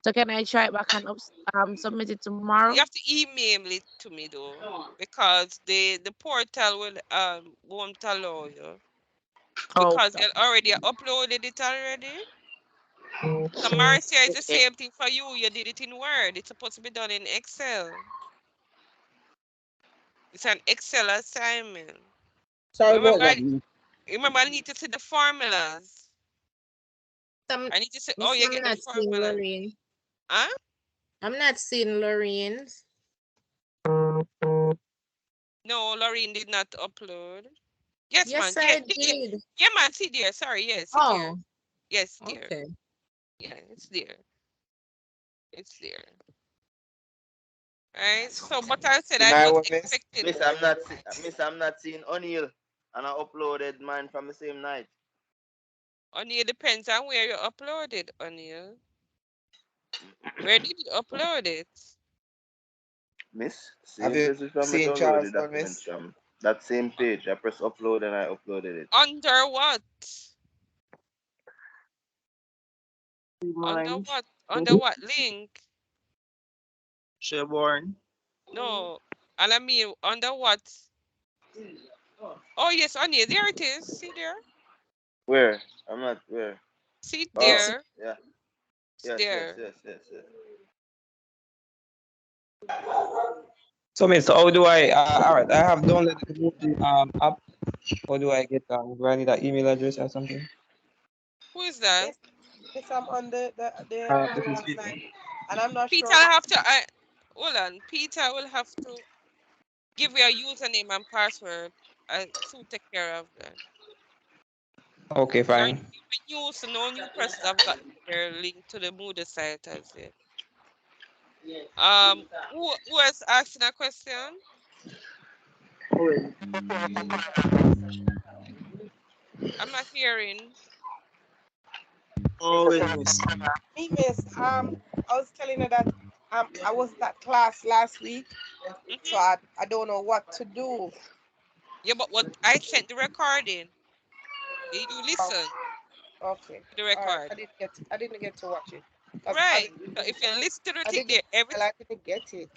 So can I try it back and submit it tomorrow? You have to email it to me though, because the portal will won't allow you, Oh, because you already uploaded it already. So Marcia, it's the okay. same thing for you. You did it in Word. It's supposed to be done in Excel. It's an Excel assignment. Sorry about Remember, that. I need to see the formulas. Some, I need to see. Oh, Miss, you I'm get the not seeing formula. Lorraine. Huh? I'm not seeing Lorraine's. No, Lorraine did not upload. Yes, man. Yes, I did. Yeah, man. See there. Sorry. Yes, see there. Oh, Yes, dear. okay. Yeah, it's there. It's there. Right. So, but I said I My was one, miss. expecting. Miss, I'm not seeing O'Neill, and I uploaded mine from the same night. O'Neill depends on where you uploaded, O'Neill. Where did you upload it? Miss, Have same you place from I seen downloaded the Charleston, documents miss? from. That same page. I press upload and I uploaded it. Under what? Under Mine. what? Under what link? Sherborne. No, Alamir, under what? Oh, yes, on here. There it is. See there? Where? I'm not where. See it Oh, there? yeah. It's Yes, yes, there. yes, yes, yes. So, miss, how do I? All right, I have downloaded the Moodle app. How do I get? Do I need an email address or something? Who is that? Yes, yes, I'm on the This is group Peter. line, and I'm not Peter, sure I what. have to, hold on. Peter will have to give you a username and password. To take care of that. Okay, You're fine. new, so no new persons have got their link to the Moodle site as yet. Who else asking a question? I'm not hearing. Oh, wait, miss. Me, miss. I was telling her that I was at class last week, so I don't know what to do. Yeah, but what I sent the recording. Did you Oh, listen okay. to the All right. record? I didn't get to watch it because Right. So if you listen to the I thing didn't there, well, I didn't get it.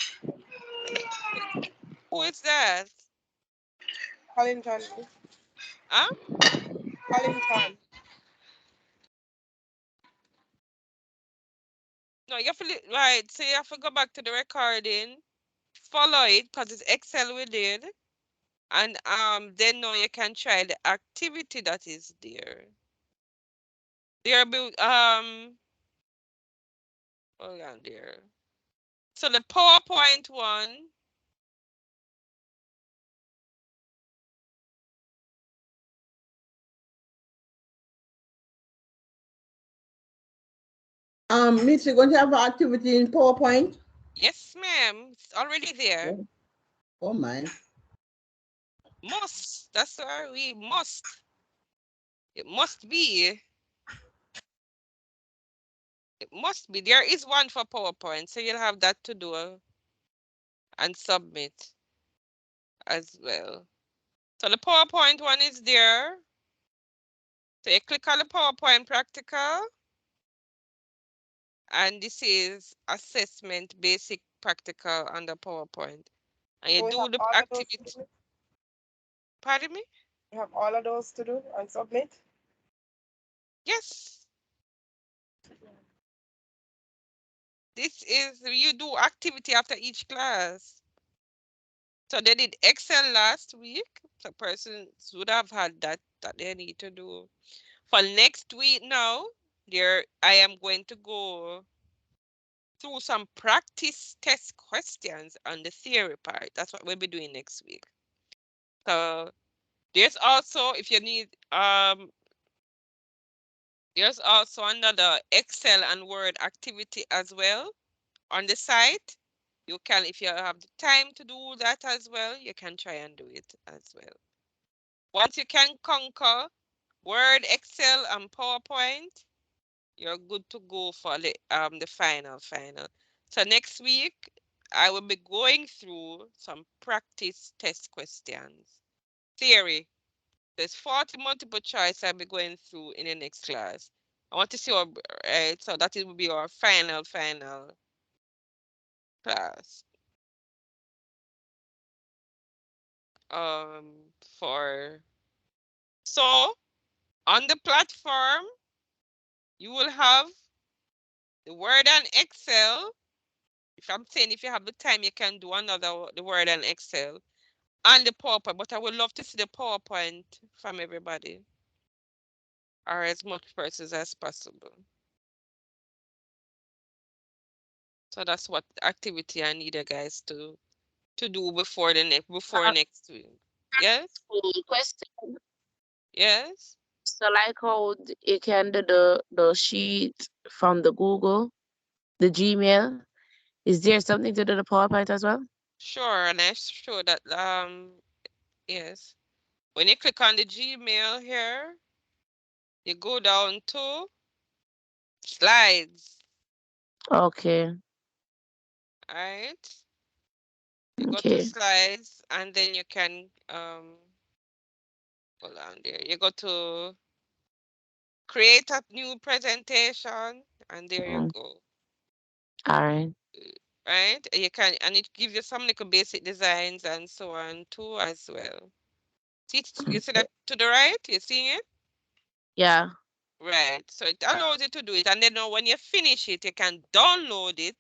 who is that? Collington, Huh? Collington. No, you have to right. So you have to go back to the recording, follow it because it's Excel we did, and then now you can try the activity that is there. There be hold on there. So the PowerPoint one. Miss, you're going to have an activity in PowerPoint? Yes, ma'am. It's already there. Oh my. Must. That's why we must. It must be. It must be. There is one for PowerPoint, so you'll have that to do and submit as well. So the PowerPoint one is there. So you click on the PowerPoint practical, and this is assessment basic practical under PowerPoint. And you So we do have the all of those to activity. do. Pardon me? We have all of those to do and submit. Yes. This is, you do activity after each class. So they did Excel last week. So persons would have had that they need to do. For next week now, there I am going to go through some practice test questions on the theory part. That's what we'll be doing next week. So there's also, if you need, there's also another Excel and Word activity as well on the site. You can, if you have the time to do that as well, you can try and do it as well. Once you can conquer Word, Excel, and PowerPoint, you're good to go for the final. So next week, I will be going through some practice test questions. Theory. There's 40 multiple choice I'll be going through in the next class. I want to see what, right? So that it will be our final class. For so on the platform, you will have the Word and Excel. If I'm saying if you have the time, you can do the Word and Excel and the PowerPoint. But I would love to see the PowerPoint from everybody, or as much persons as possible. So that's what activity I need you guys to do before next week. Yes, Question. yes. So like how you can do the sheet from the Google, the Gmail. Is there something to do the PowerPoint as well? Sure, and I show that yes. When you click on the Gmail here, you go down to slides. Okay. All right. You go to Okay. slides and then you can hold on there. You go to create a new presentation and there you Mm, go. all right. right? And it gives you some little basic designs and so on too as well. You see that to the right? You seeing it? Yeah. Right. So it allows you to do it, and then when you finish it, you can download it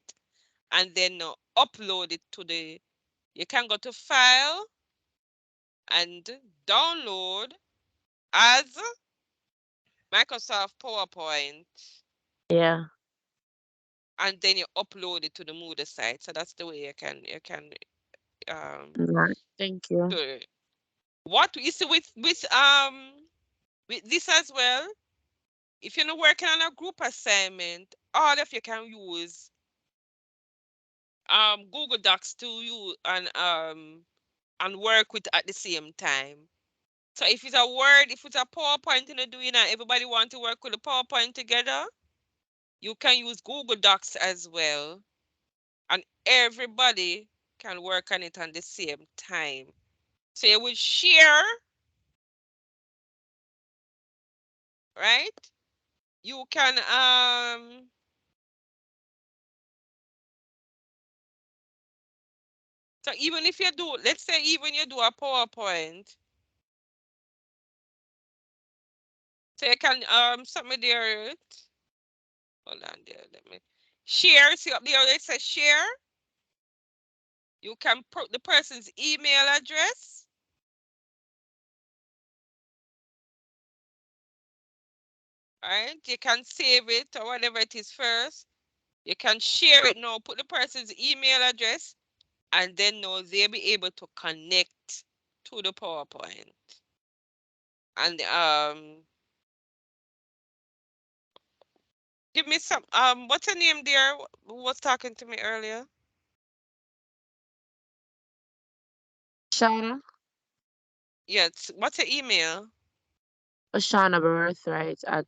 and then upload it to the. You can go to File and download as Microsoft PowerPoint, Yeah. and then you upload it to the Moodle site. So that's the way you can Right. Thank you. do it. What you see with this as well, if you're not working on a group assignment, all of you can use Google Docs to use and work with at the same time. So if it's a Word, if it's a PowerPoint you're doing and everybody want to work with the PowerPoint together, you can use Google Docs as well. And everybody can work on it at the same time. So you will share, right? You can so even if you do, let's say even you do a PowerPoint, so you can submit there. Hold on there, let me share. See up there it says share. You can put the person's email address. Right? You can save it or whatever it is first. You can share it now, put the person's email address, and then now they'll be able to connect to the PowerPoint. And give me some what's her name there who was talking to me earlier? Shana? Yes, what's your email? Shana Birthright at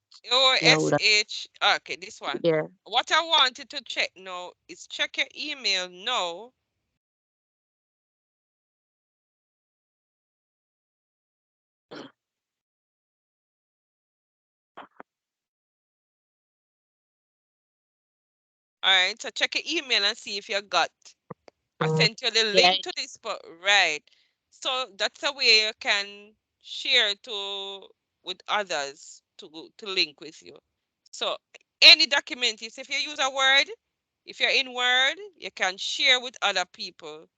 Yahoo. OSH. Okay, this one. Yeah. What I wanted to check now is check your email now. All right, so check your email and see if you got. I sent you the Yeah. link to this, but right. So that's a way you can share to with others to link with you. So any document, if you use a Word, if you're in Word, you can share with other people,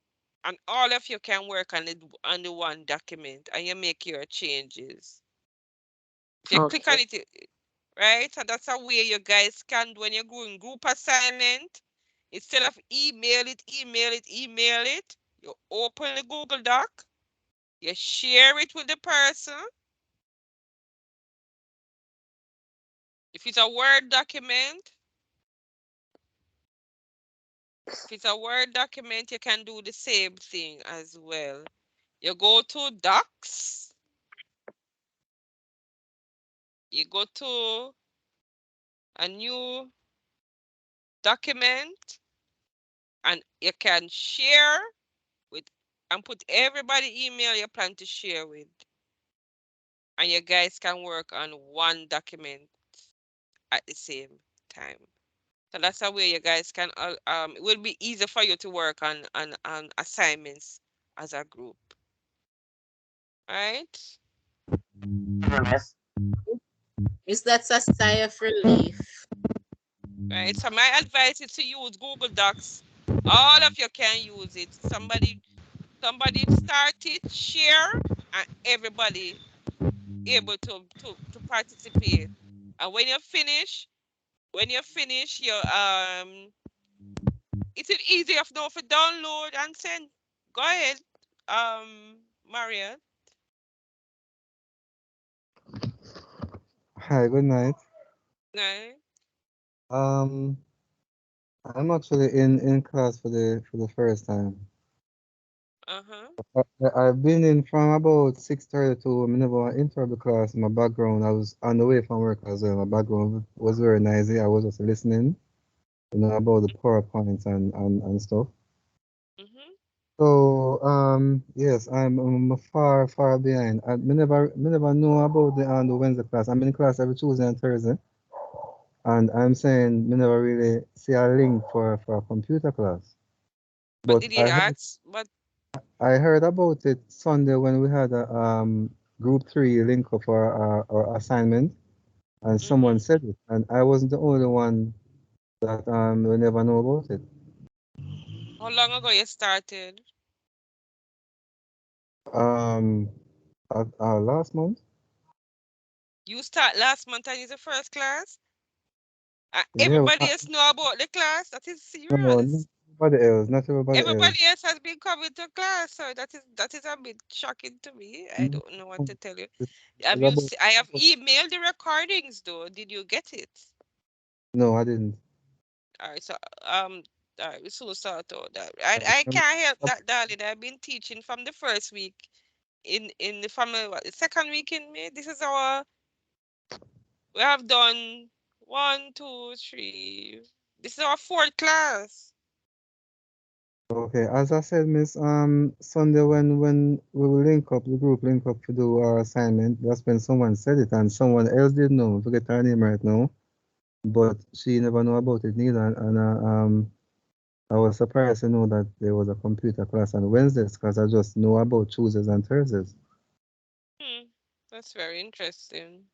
and all of you can work on it on the one document, and you make your changes. If you click on Okay. it, right? So that's a way you guys can do when you're doing group assignment. Instead of email it, you open the Google Doc, you share it with the person. If it's a Word document, you can do the same thing as well. You go to Docs, you go to a new document, and you can share with and put everybody email you plan to share with, and you guys can work on one document at the same time. So that's a way you guys can it will be easier for you to work on assignments as a group. All right. Is that's a sigh of relief? Right. So my advice is to use Google Docs. All of you can use it. Somebody start it, share, and everybody able to participate. And when you finish your it's easy enough now for download and send. Go ahead, Maria. Hi, good night. Right. Um, I'm actually in class for the first time. Uh-huh. I've been in from about 6:30 to I never enter the class. My background, I was on the way from work as well. My background was very noisy. I was just listening, about the PowerPoints and stuff. Mm-hmm. So, yes, I'm far, far behind. Me never know about the Wednesday class. I'm in class every Tuesday and Thursday, and I'm saying me never really see a link for a computer class. But But did you ask? But I heard about it Sunday when we had a group 3 link up for our assignment, and someone said it, and I wasn't the only one that we never know about it. how long ago you started? Last month. You start last month and it's the first class? Yeah, Everybody else know about the class? That is no, serious. not everybody else. Everybody else has been coming to class, so that is a bit shocking to me. I don't know what to tell you. Have you? I have emailed the recordings though. Did you get it? No, I didn't. All right, so all right, we so sort out that. I can't help that, darling. I've been teaching from the first week in the family. What, the second week in May. This is we have done 1, 2, 3. This is our 4th class. Okay, as I said, Miss, Sunday when we will link up, the group link up to do our assignment, that's when someone said it and someone else didn't know. I forget her name right now, but she never know about it neither. And I was surprised to know that there was a computer class on Wednesdays because I just know about Tuesdays and Thursdays. That's very interesting.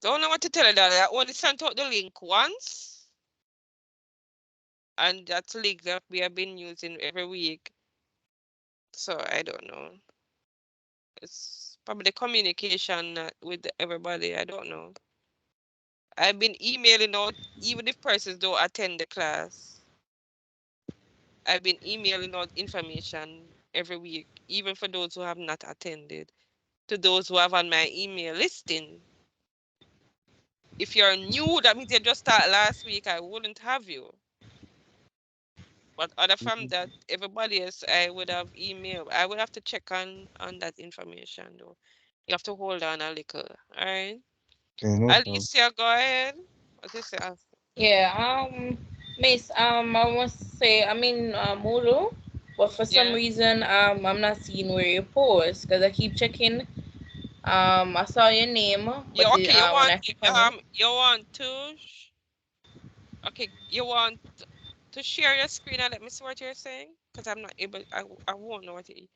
Don't know what to tell you, darling. I only sent out the link once. And that's a link that we have been using every week. So I don't know. It's probably the communication with everybody. I don't know. I've been emailing out, even if persons don't attend the class. I've been emailing out information every week, even for those who have not attended, to those who have on my email listing. If you're new, that means you just started last week, I wouldn't have you. But other from that, everybody else I would have emailed. I would have to check on that information though. You have to hold on a little. All right. Okay, no Alicia, go ahead. What you say? Yeah, Miss, I want to say I'm in Mulu, but for some reason, I'm not seeing where you post because I keep checking. I saw your name, but okay, when I click on it, you want to okay, you want to share your screen and let me see what you're saying? Because I'm not able, I won't know what it is.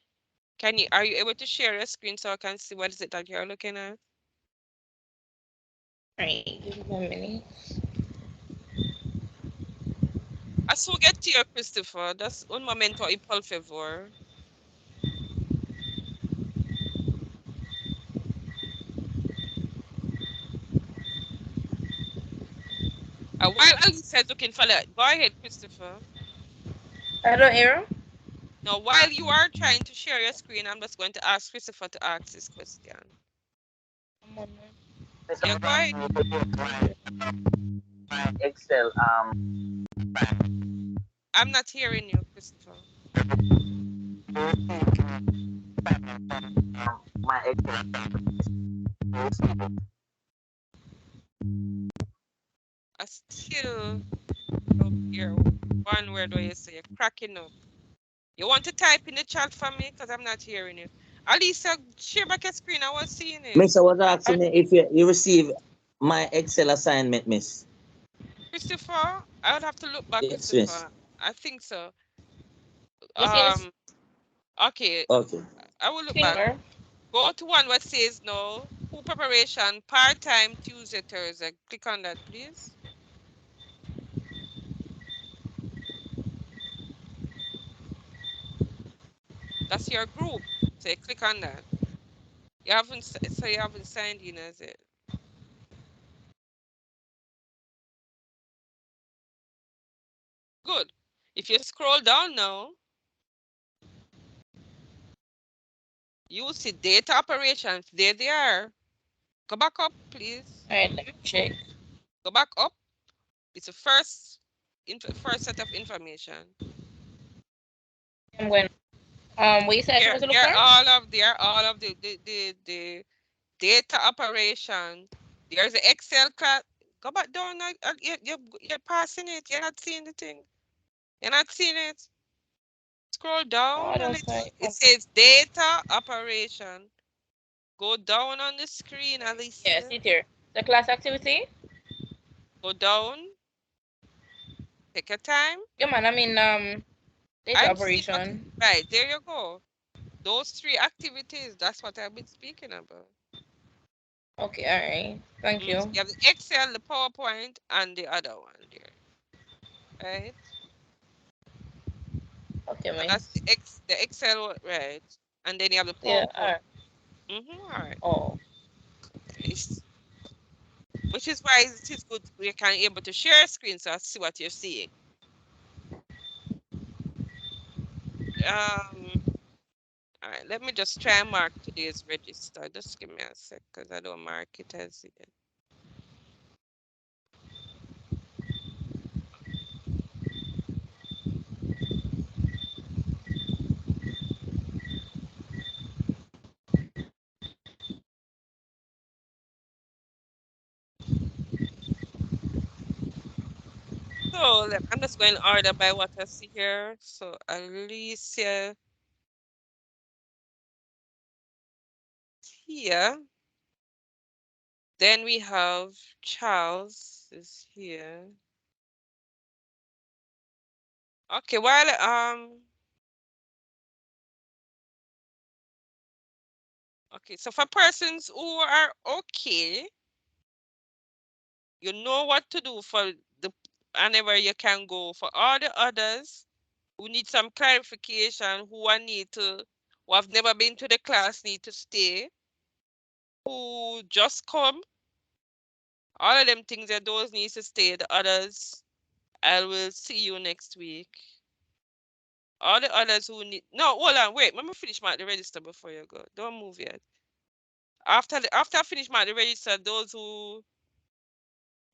Are you able to share your screen so I can see what is it that you're looking at? Right, give me 1 minute. I so get to you, Christopher. That's un momento y por favor. While Alicia is looking for that, go ahead, Christopher. I don't hear. Now, while you are trying to share your screen, I'm just going to ask Christopher to ask this question. Yeah, go ahead. My Excel, I'm not hearing you, Christopher. My Excel. I still don't hear one word where you say you're cracking up. You want to type in the chat for me? Because I'm not hearing you. Alisa, share back your screen. I was seeing it. Miss, I was asking if you receive my Excel assignment, Miss. Christopher, I would have to look back, Yes, Christopher. Miss. I think so. Yes. Okay. Okay. I will look back. Go to one what says no. Pool preparation, part-time, Tuesday, Thursday. Click on that, please. That's your group. So you click on that. You haven't signed in, is it? Good. If you scroll down now, you will see data operations. There they are. Go back up, please. All right, let me check. Go back up. It's the first set of information. I'm going. What you said I was looking for? All of the data operation. There's the Excel class. Go back down. You're passing it. You're not seeing the thing. You're not seeing it. Scroll down a little. It says data operation. Go down on the screen, Alicia. Yeah, see there. The class activity. Go down. Take your time. Yeah, man. I mean, Data I'm seeing what, operation. right, there you go. Those three activities, that's what I've been speaking about. Okay, all right. Thank So you. you have the Excel, the PowerPoint, and the other one there. Right? Okay, So that's miss. the Excel, right? And then you have the Yeah, PowerPoint. all right. All right. Oh, Which is why it is good we can able to share screen so I see what you're seeing. All right, let me just try and mark today's register. Just give me a sec because I don't mark it as yet. So I'm just going to order by what I see here. So Alicia here. Then we have Charles is here. Okay, okay, so for persons who are okay, you know what to do for the anywhere you can go. For all the others who need some clarification, who have never been to the class, need to stay, who just come, all of them things that those needs to stay. The others, I will see you next week. All the others who need no, hold on, wait. Let me finish my the register before you go. Don't move yet. After I finish my the register, those who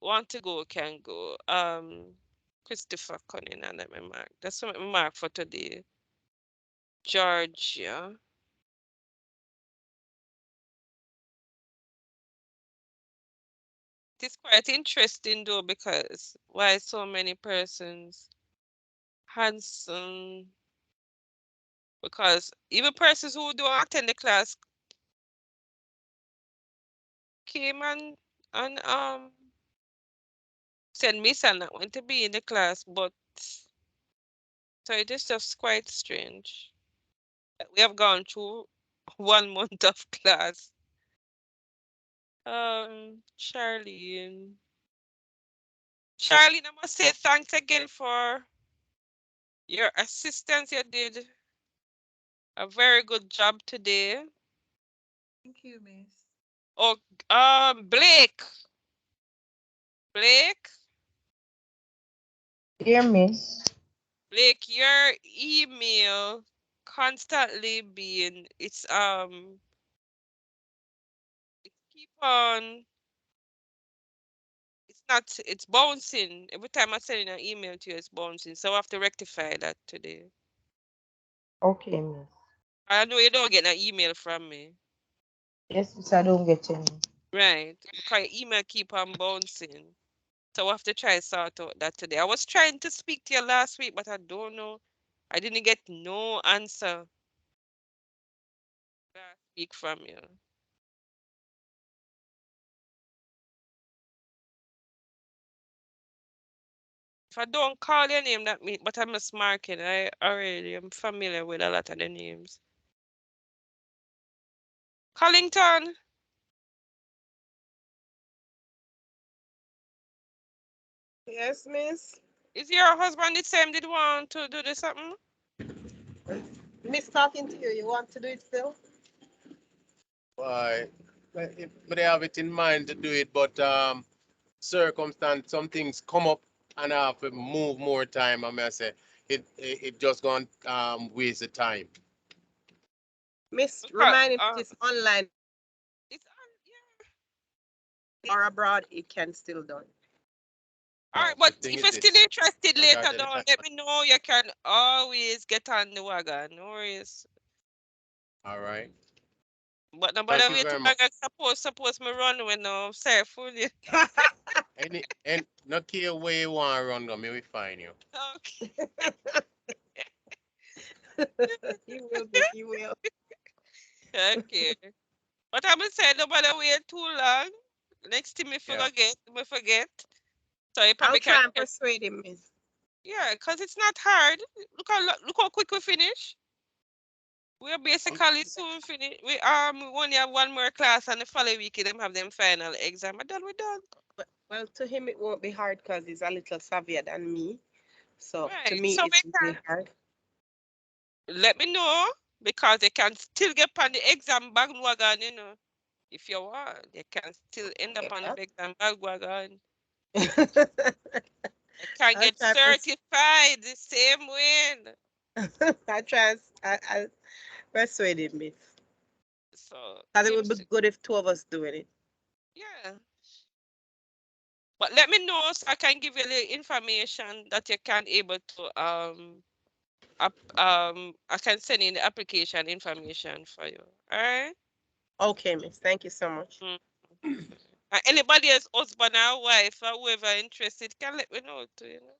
want to go can go. Christopher Cunning and let me mark. That's what me mark for today. Georgia. It's quite interesting though because why so many persons handsome because even persons who don't attend the class came and said miss and not want to be in the class, but so it is just quite strange. We have gone through 1 month of class. Charlene. Charlene, I must say thanks again for your assistance. You did a very good job today. Thank you, miss. Oh, Blake. Blake, Dear Miss. Blake, your email constantly being it keep on it's bouncing. Every time I send an email to you, it's bouncing. So I have to rectify that today. Okay, Miss. I know you don't get an email from me. Yes, Miss, I don't get any. Right. Because your email keep on bouncing. So I have to try sort out that today. I was trying to speak to you last week, but I don't know. I didn't get no answer last week from you. If I don't call your name, that mean, but I'm just marking. I already am familiar with a lot of the names. Collington, Yes, miss. is your husband the same? Did want to do this something? Miss talking to you. You want to do it still? Why? But they have it in mind to do it, but circumstance, some things come up and I have to move more time. I may say it just gonna waste the time. Miss, Because remind him it is online it's yeah. or abroad. It can still done. All right, The but thing if is you're still this. interested later Majority of the on, time. let me know. You can always get on the wagon. No worries. All right. But nobody Thank you wait too very long. much. I suppose me run when no say fully. And not care where you want to run, go, me we find you. Okay. He will, miss. He will. Okay. But I'm gonna say nobody wait too long. Next thing me Yeah. forget. So you I'll probably can try and persuade him, miss. Yeah, because it's not hard. Look how quick we finish. We're basically soon finished. We only have one more class, and the following week them have them final exam. And then we're done. Well, to him it won't be hard because he's a little savvier than me. So to Right. me So it's we really can hard. let me know because they can still get on the exam bandwagon, you know. If you want, they can still end up on the exam bandwagon. They can I'll get try certified the same way. I persuaded me. So Because it would be good if two of us doing it. yeah. But let me know so I can give you the information that you can able to I can send in the application information for you. All right. Okay, miss. Thank you so much. Anybody else, husband or wife or whoever interested, can let me know too. You know.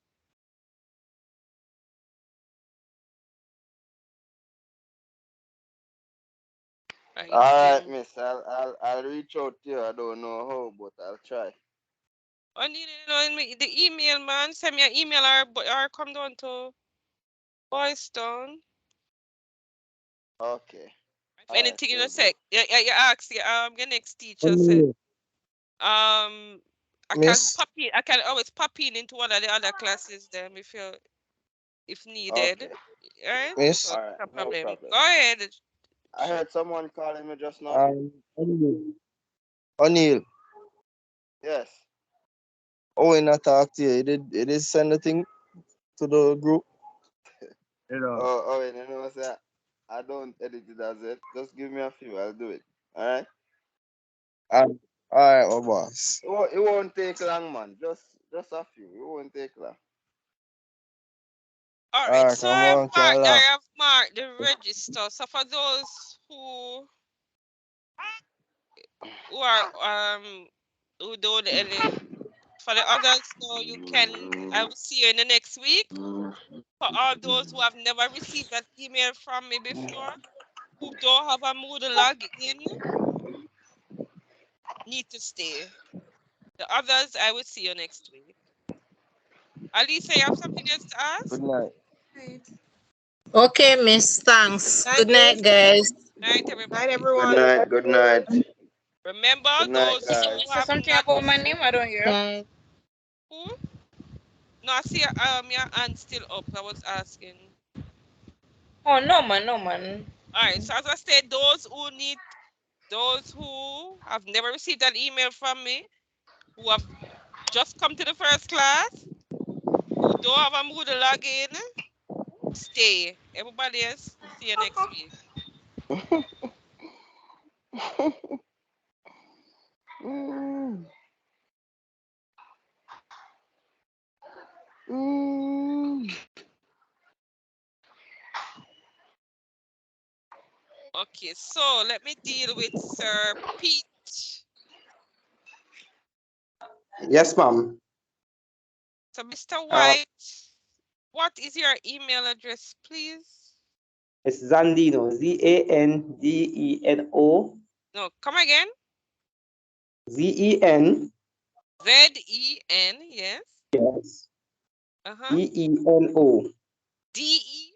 All right, miss. I'll reach out to you. I don't know how, but I'll try. I need to know the email, man. Send me an email or come down to Boystown. Okay. If anything you say, you ask your next teacher said I can Miss? pop in. I can always pop in into one of the other classes then if needed. Okay. Right? Miss? So All right, no no problem. problem. Go ahead. I heard someone calling me just now. O'Neil. Yes. Owen I talk to you. It is send a thing to the group. Oh, you know what I'm saying? I don't edit it as it. Just give me a few. I'll do it. All right. All right, my boss. It won't take long, man. Just a few. It won't take long. All All right, right, so come I on, can laugh. have marked the register. So for those who are who don't any, for the others, so you can I will see you in the next week. For all those who have never received an email from me before, who don't have a Moodle login, need to stay. The others, I will see you next week. Alisa, you have something else to ask? Good night. Okay, miss. Thanks. Night, Good night, miss. guys. Night, everybody. Night, Good everyone. night. Good night. Remember, Good night, those guys. who Say have something not about my name. I don't hear. who? No, I see your hand still up. I was asking. Oh no, man, no, man. All right. So as I said, those who have never received an email from me, who have just come to the first class, who don't have a Moodle login, stay. Everybody else, see you next week. Okay, so let me deal with Sir Pete. Yes, ma'am. So Mr. White, what is your email address, please? It's Zandino, Zandeno. No, come again. Zen. Z-E-N, yes. Yes. Uh-huh. Deno. D-E.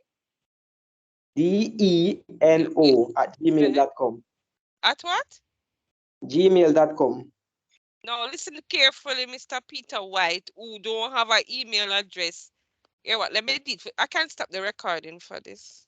Deno at gmail.com. At what? Gmail.com. Now listen carefully, Mr. Peter White, who don't have an email address. Yeah, what? Let me I can't stop the recording for this.